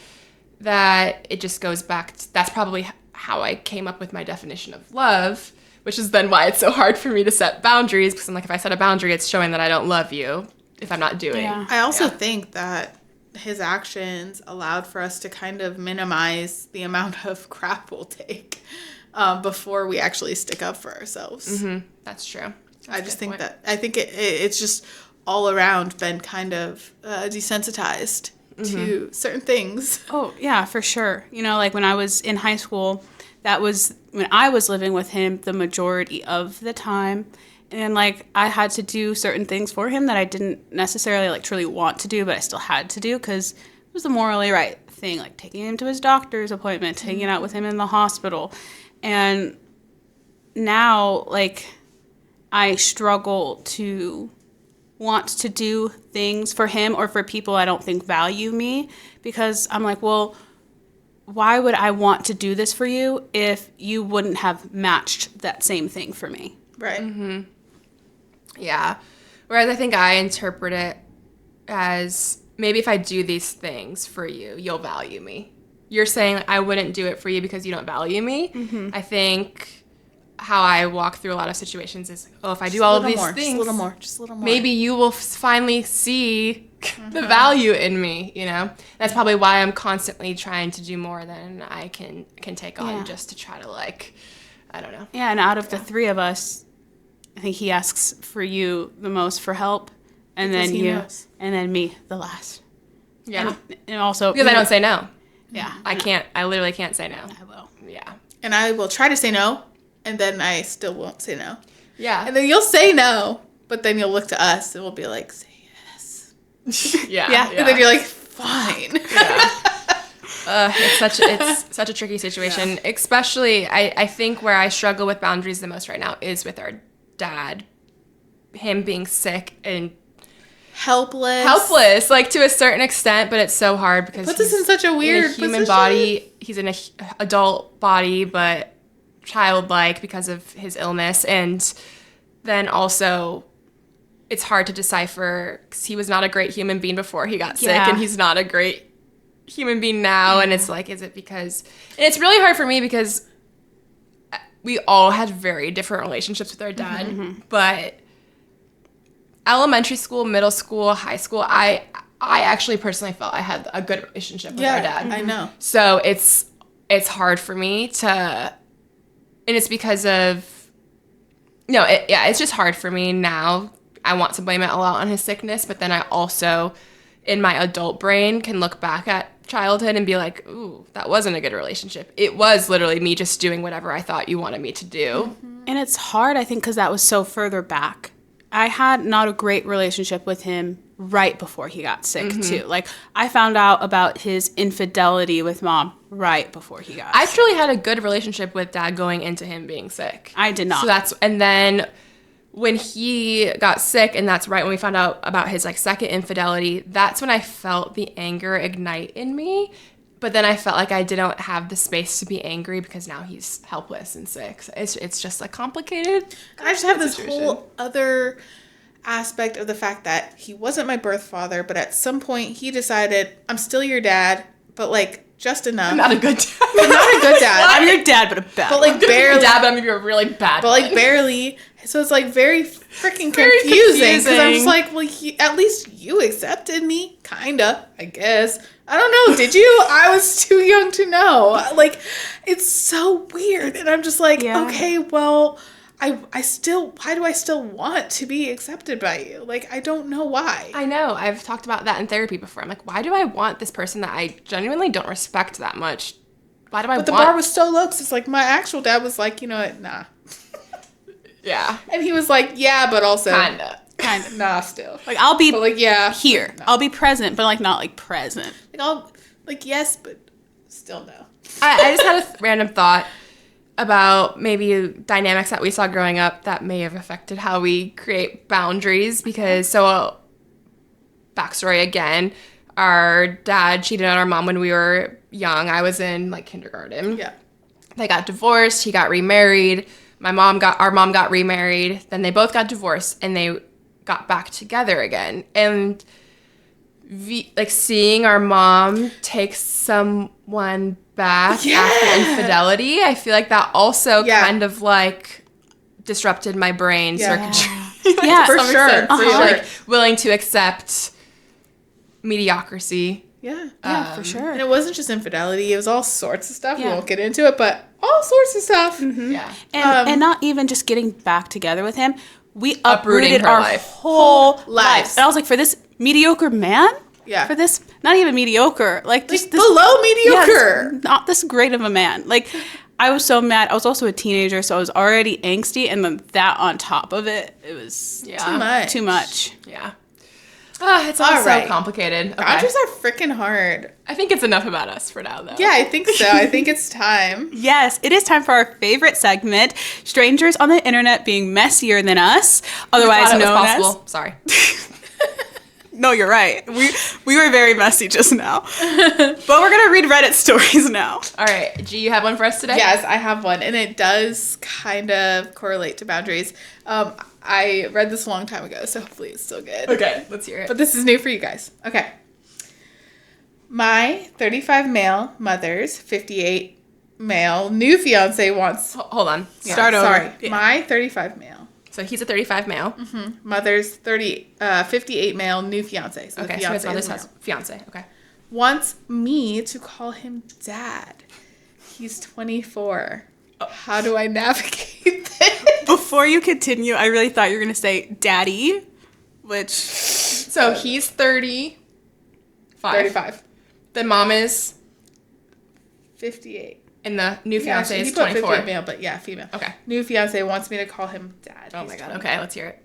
That it just goes back to, that's probably how I came up with my definition of love, which is then why it's so hard for me to set boundaries, because I'm like, if I set a boundary, it's showing that I don't love you if I'm not doing. Yeah. I also think that his actions allowed for us to kind of minimize the amount of crap we'll take before we actually stick up for ourselves. Mm-hmm. That's true. I think it's just all around been kind of desensitized to certain things. Oh, yeah, for sure. You know, like when I was in high school, that was when I was living with him the majority of the time. And, like, I had to do certain things for him that I didn't necessarily, like, truly want to do, but I still had to do because it was the morally right thing, like taking him to his doctor's appointment, hanging out with him in the hospital. And now, like, I struggle to want to do things for him or for people I don't think value me because I'm like, well, why would I want to do this for you if you wouldn't have matched that same thing for me? Right. Mm-hmm. Yeah. Whereas I think I interpret it as maybe if I do these things for you, you'll value me. You're saying I wouldn't do it for you because you don't value me. Mm-hmm. I think how I walk through a lot of situations is, oh, if I do all of these things, just a little more, maybe you will finally see the value in me, you know? That's probably why I'm constantly trying to do more than I can take on just to try to, like, I don't know. Yeah, and out of the three of us, I think he asks for you the most for help, and because then he you, knows. and then me the last. Yeah. And also because I don't say no. Yeah. I literally can't say no. I will. Yeah. And I will try to say no, and then I still won't say no. Yeah. And then you'll say no, but then you'll look to us and we'll be like, say yes. Yeah. And then you're like, fine. Yeah. It's such a tricky situation, especially I think where I struggle with boundaries the most right now is with our dad, him being sick and helpless, like to a certain extent, but it's so hard because puts us in such a weird human position. body. He's in an adult body, but childlike because of his illness, and then also it's hard to decipher because he was not a great human being before he got sick, and he's not a great human being now, and it's like, is it because... And it's really hard for me because we all had very different relationships with our dad, but elementary school, middle school, high school, I I actually personally felt I had a good relationship with our dad. I know. So it's hard for me to, and it's because of, no, it's just hard for me now. I want to blame it a lot on his sickness, but then I also, in my adult brain, can look back at childhood and be like, ooh, that wasn't a good relationship. It was literally me just doing whatever I thought you wanted me to do. And it's hard, I think, because that was so further back. I had not a great relationship with him right before he got sick, too. Like, I found out about his infidelity with mom right before he got I sick. actually had a good relationship with dad going into him being sick. I did not. And then when he got sick, and that's right when we found out about his, like, second infidelity, that's when I felt the anger ignite in me. But then I felt like I didn't have the space to be angry because now he's helpless and sick. So it's just a complicated I just have this situation. whole other aspect of the fact that he wasn't my birth father, but at some point he decided, I'm still your dad, but like just enough. Not a good dad. But not a good dad. I'm your dad, but a bad But one. like barely. Dad, but I'm gonna be a really bad But like one. barely. So it's like very freaking very confusing because I'm confusing. just like, well, at least you accepted me, kinda, I guess. I don't know. Did you? I was too young to know. Like, it's so weird, and I'm just like, Yeah. okay, well, I still. Why do I still want to be accepted by you? Like, I don't know why. I know. I've talked about that in therapy before. I'm like, why do I want this person that I genuinely don't respect that much? Why do I But the want... bar was so low because it's like my actual dad was like, you know what, nah, Yeah. and he was like, yeah, but also Kinda. Kind of. nah, still. Like, I'll be But like, yeah, here. no. I'll be present, but, like, not, like, present. Like, I'll like yes, but still no. I just had a random thought about maybe dynamics that we saw growing up that may have affected how we create boundaries because, backstory again, our dad cheated on our mom when we were young. I was in, like, kindergarten. Yeah. They got divorced. He got remarried. Our mom got remarried. Then they both got divorced and they got back together again. And seeing our mom take someone back after infidelity, I feel like that also kind of like disrupted my brain circuitry. Yeah, For To some sure. extent. For So, sure. like willing to accept mediocrity. Yeah. Yeah, for sure. And it wasn't just infidelity, it was all sorts of stuff. We Yeah. won't get into it, but all sorts of stuff. Yeah. And not even just getting back together with him. We Uprooting uprooted her our life. whole Lives. lives. And I was like, for this mediocre man? Yeah. For this, not even mediocre. Like, just Like this, below mediocre. yeah, not this great of a man. Like, I was so mad. I was also a teenager, so I was already angsty. And then that on top of it, it was Too much. too much. Yeah. It's all All so right. complicated. Okay. Boundaries are freaking hard. I think it's enough about us for now, though. Yeah, I think so. I think it's time. Yes, it is time for our favorite segment, strangers on the internet being messier than us, otherwise Thought it was known possible. Sorry. as... No, you're right. We were very messy just now. But we're going to read Reddit stories now. All right. G, you have one for us today? Yes, I have one, and it does kind of correlate to boundaries. I read this a long time ago, so hopefully it's still good. Okay, let's hear it. But this is new for you guys. Okay. My 35 male mother's 58 male new fiance wants... Hold on. Yeah, Start over. Sorry. Yeah. My 35 male So he's a 35 male. mother's 58 male new fiance. So the Okay, so his fiance mother's is has male. fiance. Okay. Wants me to call him dad. He's 24. How do I navigate this? Before you continue, I really thought you were going to say daddy, which... So he's 35. 35. The mom is, 58. and the new fiance he is put 24. 58 male, but yeah, female. Okay. New fiance wants me to call him dad. Oh He's my god. 24. Okay, let's hear it.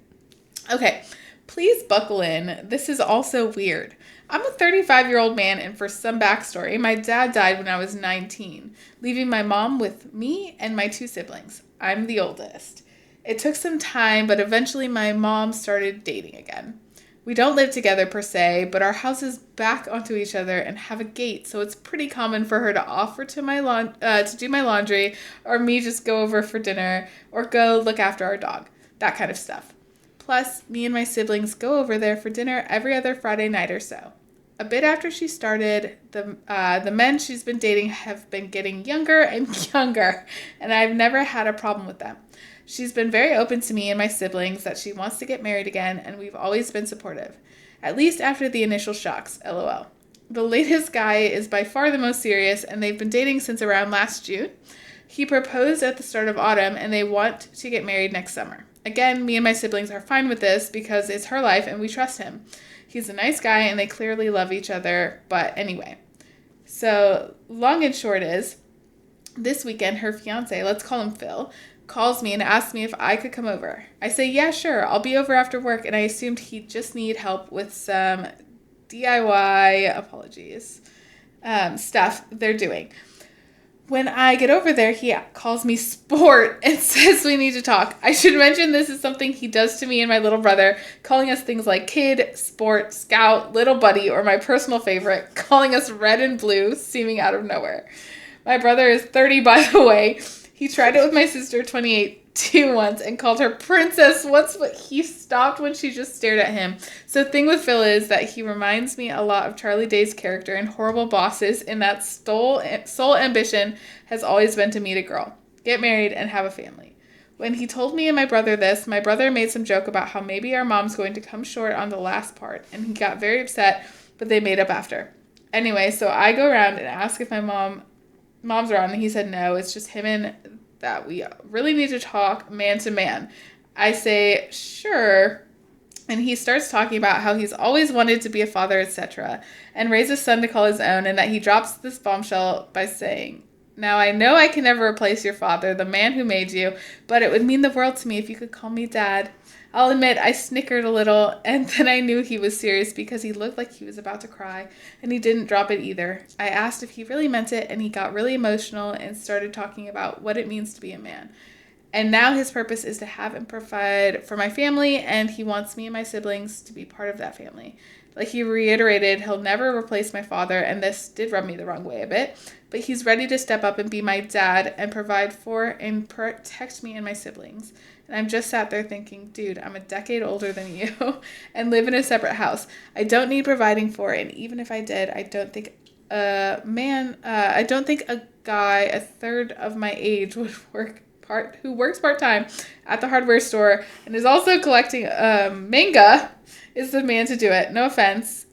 Okay, please buckle in. This is also weird. I'm a 35-year-old man, and for some backstory, my dad died when I was 19, leaving my mom with me and my 2 siblings. I'm the oldest. It took some time, but eventually my mom started dating again. We don't live together per se, but our houses back onto each other and have a gate, so it's pretty common for her to offer to to do my laundry, or me just go over for dinner, or go look after our dog, that kind of stuff. Plus, me and my siblings go over there for dinner every other Friday night or so. A bit after she started, the men she's been dating have been getting younger and younger, and I've never had a problem with them. She's been very open to me and my siblings that she wants to get married again, and we've always been supportive. At least after the initial shocks, LOL. The latest guy is by far the most serious, and they've been dating since around last June. He proposed at the start of autumn, and they want to get married next summer. Again, me and my siblings are fine with this because it's her life and we trust him. He's a nice guy, and they clearly love each other, but anyway. So, long and short is, this weekend, her fiance, let's call him Phil, calls me and asks me if I could come over. I say, yeah, sure, I'll be over after work, and I assumed he'd just need help with some DIY, stuff they're doing. When I get over there, he calls me sport and says we need to talk. I should mention this is something he does to me and my little brother, calling us things like kid, sport, scout, little buddy, or my personal favorite, calling us red and blue, seeming out of nowhere. My brother is 30, by the way. He tried it with my sister, 28, once, and called her princess once, but he stopped when she just stared at him. So the thing with Phil is that he reminds me a lot of Charlie Day's character in Horrible Bosses, in that sole ambition has always been to meet a girl, get married, and have a family. When he told me and my brother this, my brother made some joke about how maybe our mom's going to come short on the last part, and he got very upset, but they made up after. Anyway, so I go around and ask if my mom's around, and he said no, it's just him and that we really need to talk man to man. I say, sure. And he starts talking about how he's always wanted to be a father, etc., and raise a son to call his own, and that he drops this bombshell by saying, now I know I can never replace your father, the man who made you, but it would mean the world to me if you could call me Dad. I'll admit I snickered a little, and then I knew he was serious because he looked like he was about to cry, and he didn't drop it either. I asked if he really meant it, and he got really emotional and started talking about what it means to be a man. And now his purpose is to have and provide for my family, and he wants me and my siblings to be part of that family. Like he reiterated, he'll never replace my father, and this did rub me the wrong way a bit, but he's ready to step up and be my dad and provide for and protect me and my siblings. And I'm just sat there thinking, dude, I'm a decade older than you and live in a separate house. I don't need providing for, and even if I did, I don't think a guy a third of my age would who works part-time at the hardware store and is also collecting manga is the man to do it. No offense.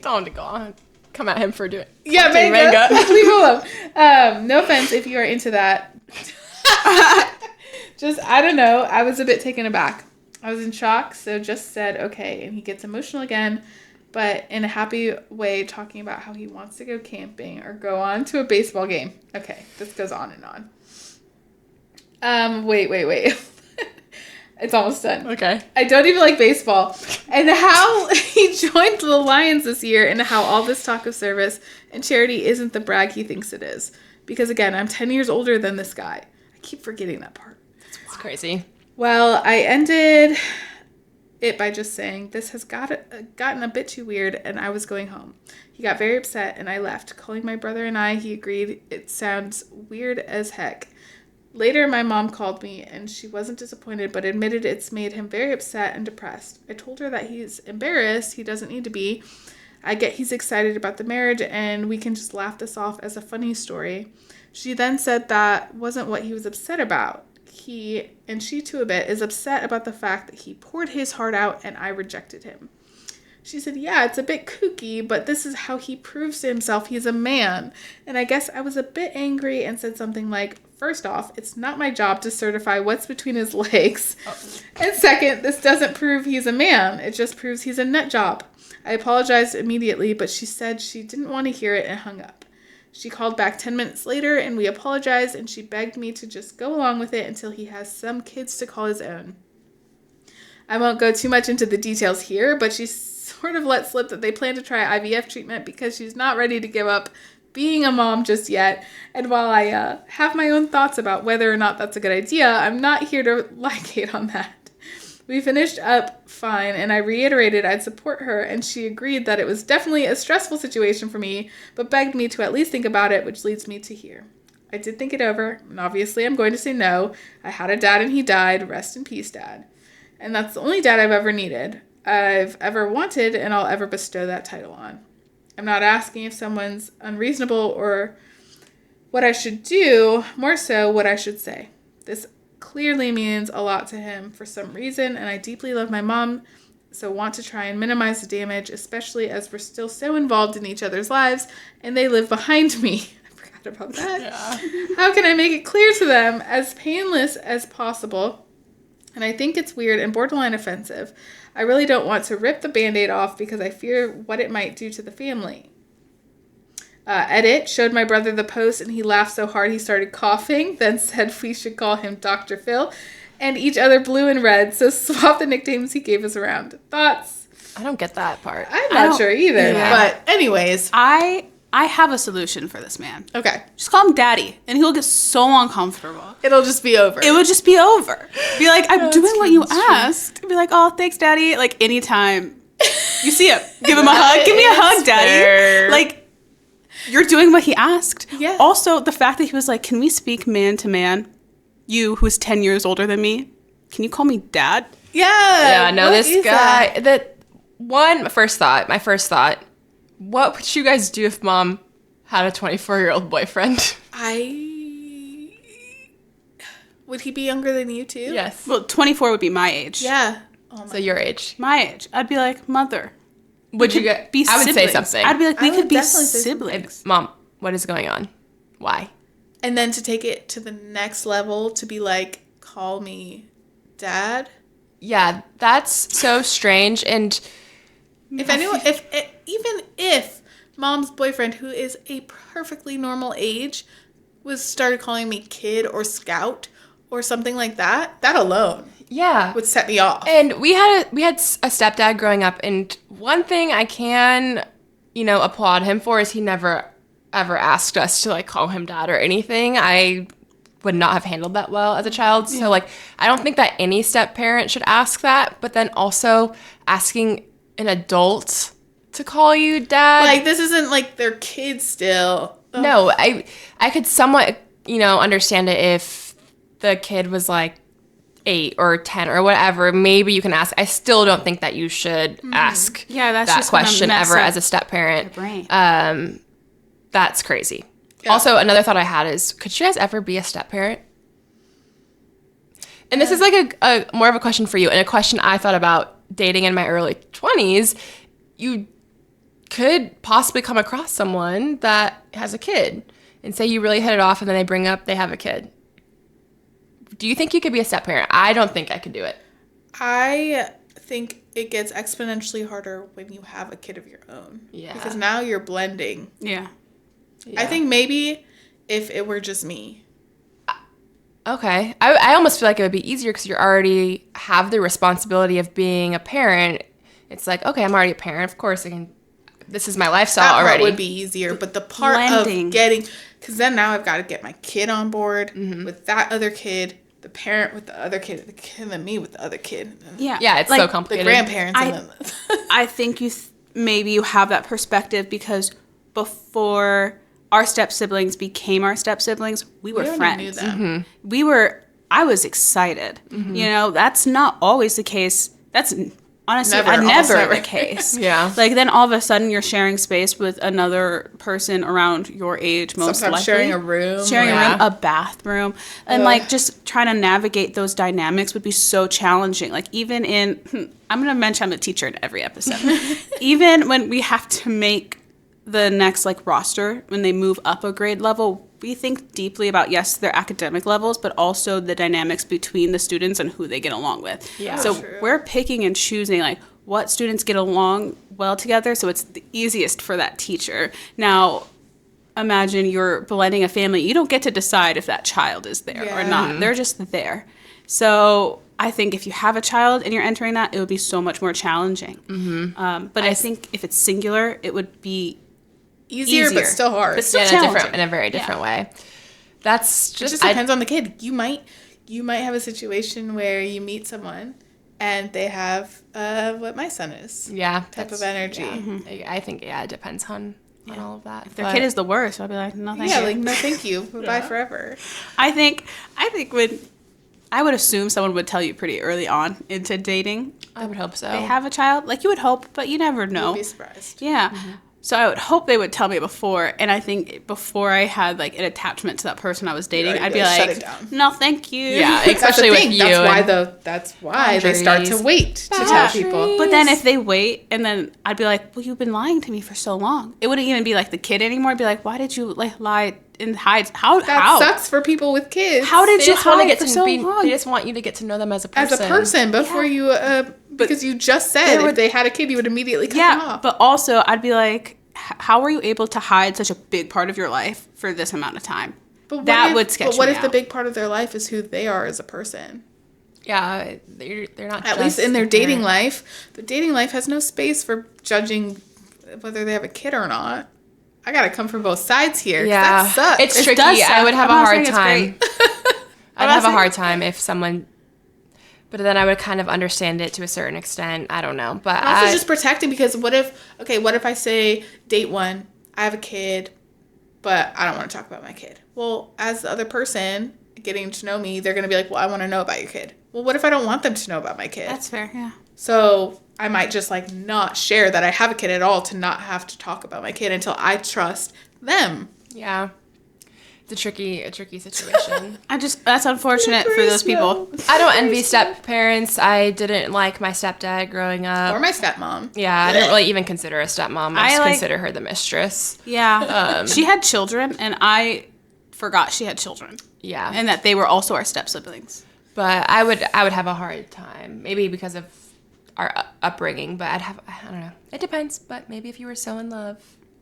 Don't go on. Come at him for doing manga. Leave him alone. No offense if you are into that. Just, I don't know. I was a bit taken aback. I was in shock, so just said, okay. And he gets emotional again, but in a happy way, talking about how he wants to go camping or go on to a baseball game. Okay, this goes on and on. Wait. It's almost done. Okay. I don't even like baseball. And how he joined the Lions this year, and how all this talk of service and charity isn't the brag he thinks it is. Because again, I'm 10 years older than this guy. I keep forgetting that part. It's crazy. Well, I ended it by just saying, this has gotten a bit too weird, and I was going home. He got very upset, and I left. Calling my brother and I, he agreed it sounds weird as heck. Later, my mom called me, and she wasn't disappointed, but admitted it's made him very upset and depressed. I told her that he's embarrassed. He doesn't need to be. I get he's excited about the marriage, and we can just laugh this off as a funny story. She then said that wasn't what he was upset about. He, and she too a bit, is upset about the fact that he poured his heart out and I rejected him. She said, yeah, it's a bit kooky, but this is how he proves to himself he's a man. And I guess I was a bit angry and said something like, first off, it's not my job to certify what's between his legs. Oh. And second, this doesn't prove he's a man. It just proves he's a nut job. I apologized immediately, but she said she didn't want to hear it and hung up. She called back 10 minutes later, and we apologized, and she begged me to just go along with it until he has some kids to call his own. I won't go too much into the details here, but she sort of let slip that they plan to try IVF treatment because she's not ready to give up being a mom just yet. And while I have my own thoughts about whether or not that's a good idea, I'm not here to hate on that. We finished up fine, and I reiterated I'd support her, and she agreed that it was definitely a stressful situation for me, but begged me to at least think about it, which leads me to here. I did think it over, and obviously I'm going to say no. I had a dad and he died. Rest in peace, Dad. And that's the only dad I've ever needed, I've ever wanted, and I'll ever bestow that title on. I'm not asking if someone's unreasonable or what I should do, more so what I should say. This clearly means a lot to him for some reason, and I deeply love my mom, so want to try and minimize the damage, especially as we're still so involved in each other's lives, and they live behind me. I forgot about that. Yeah. How can I make it clear to them as painless as possible? And I think it's weird and borderline offensive. I really don't want to rip the Band-Aid off because I fear what it might do to the family. Edit, showed my brother the post and he laughed so hard he started coughing, then said we should call him Dr. Phil, and each other blue and red, so swap the nicknames he gave us around. Thoughts? I don't get that part. I'm not sure either, but anyways. I have a solution for this man. Okay. Just call him Daddy, and he'll get so uncomfortable. It'll just be over. It would just be over. Be like, I'm doing what you asked. Be like, oh, thanks, Daddy. Like, anytime you see him, give him a hug. Give me a hug, Daddy. Fair. Like, you're doing what he asked. Yeah. Also, the fact that he was like, can we speak man to man? You, who's 10 years older than me, can you call me Dad? Yeah. Yeah, no, this guy, my first thought, what would you guys do if Mom had a 24-year-old boyfriend? Would he be younger than you, too? Yes. Well, 24 would be my age. Yeah. So your age. My age. I'd be like, Mother. Would you get? Be I would say siblings. something. I'd be like, we I could would be definitely say siblings. Mom, what is going on? Why? And then to take it to the next level, to be like, call me Dad. Yeah, that's so strange. And even if Mom's boyfriend, who is a perfectly normal age, started calling me kid or scout or something like that, that alone yeah, would set me off. and we had a stepdad growing up, and one thing I can, applaud him for is he never ever asked us to like call him Dad or anything. I would not have handled that well as a child. So like, I don't think that any step parent should ask that, but then also asking an adult to call you Dad. Like, this isn't like their kid still. Ugh. No, I could somewhat, understand it if the kid was like 8 or 10 or whatever. Maybe you can ask. I still don't think that you should ask that's that just gonna question mess ever up as a step parent. your brain. That's crazy. Yeah. Also, another thought I had is, could you guys ever be a step parent? And this is like a more of a question for you, and a question I thought about dating in my early 20s. You could possibly come across someone that has a kid, and say you really hit it off, and then they bring up they have a kid. Do you think you could be a step parent? I don't think I could do it. I think it gets exponentially harder when you have a kid of your own. Yeah. Because now you're blending. Yeah. I think maybe if it were just me. Okay. I almost feel like it would be easier because you already have the responsibility of being a parent. It's like, okay, I'm already a parent. Of course, this is my lifestyle That already. part would be easier, but the part Blending. of getting, because then now I've got to get my kid on board with that other kid, the parent with the other kid, the kid, and then me with the other kid. Yeah. Yeah, it's Like, so The complicated. grandparents. I- and then I think maybe you have that perspective because before our step siblings became our step siblings, we were already friends. knew them. I was excited. That's not always the case. That's honestly Never, never almost never. the case. Yeah. Like then all of a sudden you're sharing space with another person around your age, most Sometimes likely. sharing a room. Sharing a Yeah. room, a bathroom. And like just trying to navigate those dynamics would be so challenging. Like even I'm going to mention I'm a teacher in every episode. Even when we have to make the next like roster, when they move up a grade level, we think deeply about, yes, their academic levels, but also the dynamics between the students and who they get along with. Yeah. So True. we're picking and choosing like what students get along well together, so it's the easiest for that teacher. Now, imagine you're blending a family. You don't get to decide if that child is there or Yeah. not. They're just there. So I think if you have a child and you're entering that, it would be so much more challenging. But I think if it's singular, it would be Easier, but still hard. But still Yeah, challenging. in a very different way. That's It just, just depends on the kid. You might have a situation where you meet someone and they have what my son is. yeah, Type of that's- energy. yeah. I think it depends on all of that. If their kid is the worst, I'd be like, no, thank Yeah, you. like no, thank you. Bye forever. I think when I would assume someone would tell you pretty early on into dating I would hope so. they have a child. Like you would hope, but you never know. You'd be surprised. Yeah. So I would hope they would tell me before, and I think before I had like an attachment to that person I was dating, Right, I'd be shut like, it down. no, thank you. Yeah, That's especially the with thing. you. That's why they start to Boundaries. wait to tell Boundaries. people. But then if they wait, and then I'd be like, well, you've been lying to me for so long. It wouldn't even be like the kid anymore. It'd be like, why did you like lie and hide? That sucks for people with kids. How did They you just want to hide get for to so be. long? They just want you to get to know them as a person. As a person before you, because you just said if they had a kid, you would immediately cut them off. But also I'd be like, how were you able to hide such a big part of your life for this amount of time? But That would sketch But what me if the out. big part of their life is who they are as a person? Yeah, they're not. At just least in their a dating parent. life, the dating life has no space for judging whether they have a kid or not. I gotta come from both sides here. 'Cause Yeah, that sucks. it's It tricky. does suck. I would have I'm a not hard saying it's time. great. I'd not have a saying- hard time if someone. But then I would kind of understand it to a certain extent. I don't know, but also just protecting, because what if I say date one, I have a kid, but I don't want to talk about my kid. Well, as the other person getting to know me, they're going to be like, well, I want to know about your kid. Well, what if I don't want them to know about my kid? That's fair, yeah. So I might just like not share that I have a kid at all, to not have to talk about my kid until I trust them. yeah, it's a tricky situation. That's unfortunate for those people. I don't envy step parents. I didn't like my stepdad growing up. Or my stepmom. Yeah, I didn't really even consider her a stepmom. I just I consider her the mistress. Yeah. She had children, and I forgot she had children. Yeah, And that they were also our step siblings. but I would have a hard time, maybe because of our upbringing. But I don't know. It depends. But maybe if you were so in love,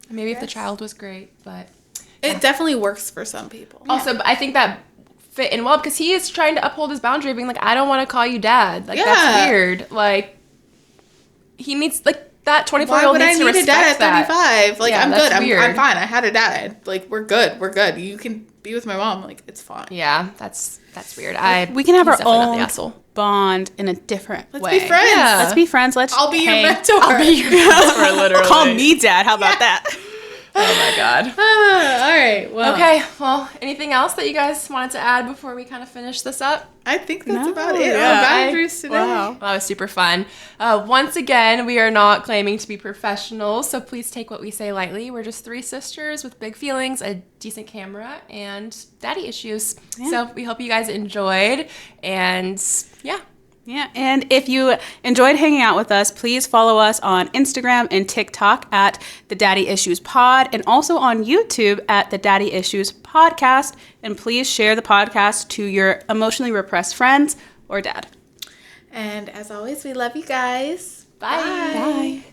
maybe if the child was great. But It definitely works for some people. also, I think that fit in well because he is trying to uphold his boundary, of being like, I don't want to call you dad. Like that's Yeah. weird. Like he needs that Why 24-year-old would I needs to need a respect dad at that. 35? Like, Yeah, I'm that's good. weird. I'm fine. I had a dad. Like, we're good. You can be with my mom. Like, it's fine. Yeah, that's weird. We can have he's our definitely not own the asshole. bond in a different Let's way. be friends. Yeah. Let's be friends. I'll be your hang. mentor. literally. Call me dad. How about that? Oh my god. All right. Well, Okay, well, anything else that you guys wanted to add before we kind of finish this up? I think that's No, about it. yeah. On boundaries today. Wow. Well, that was super fun. Once again, we are not claiming to be professionals, so please take what we say lightly. We're just three sisters with big feelings, a decent camera, and daddy issues. Yeah. So we hope you guys enjoyed, and yeah. Yeah, and if you enjoyed hanging out with us, please follow us on Instagram and TikTok at The Daddy Issues Pod, and also on YouTube at The Daddy Issues Podcast. And please share the podcast to your emotionally repressed friends or dad. And as always, we love you guys. Bye. Bye.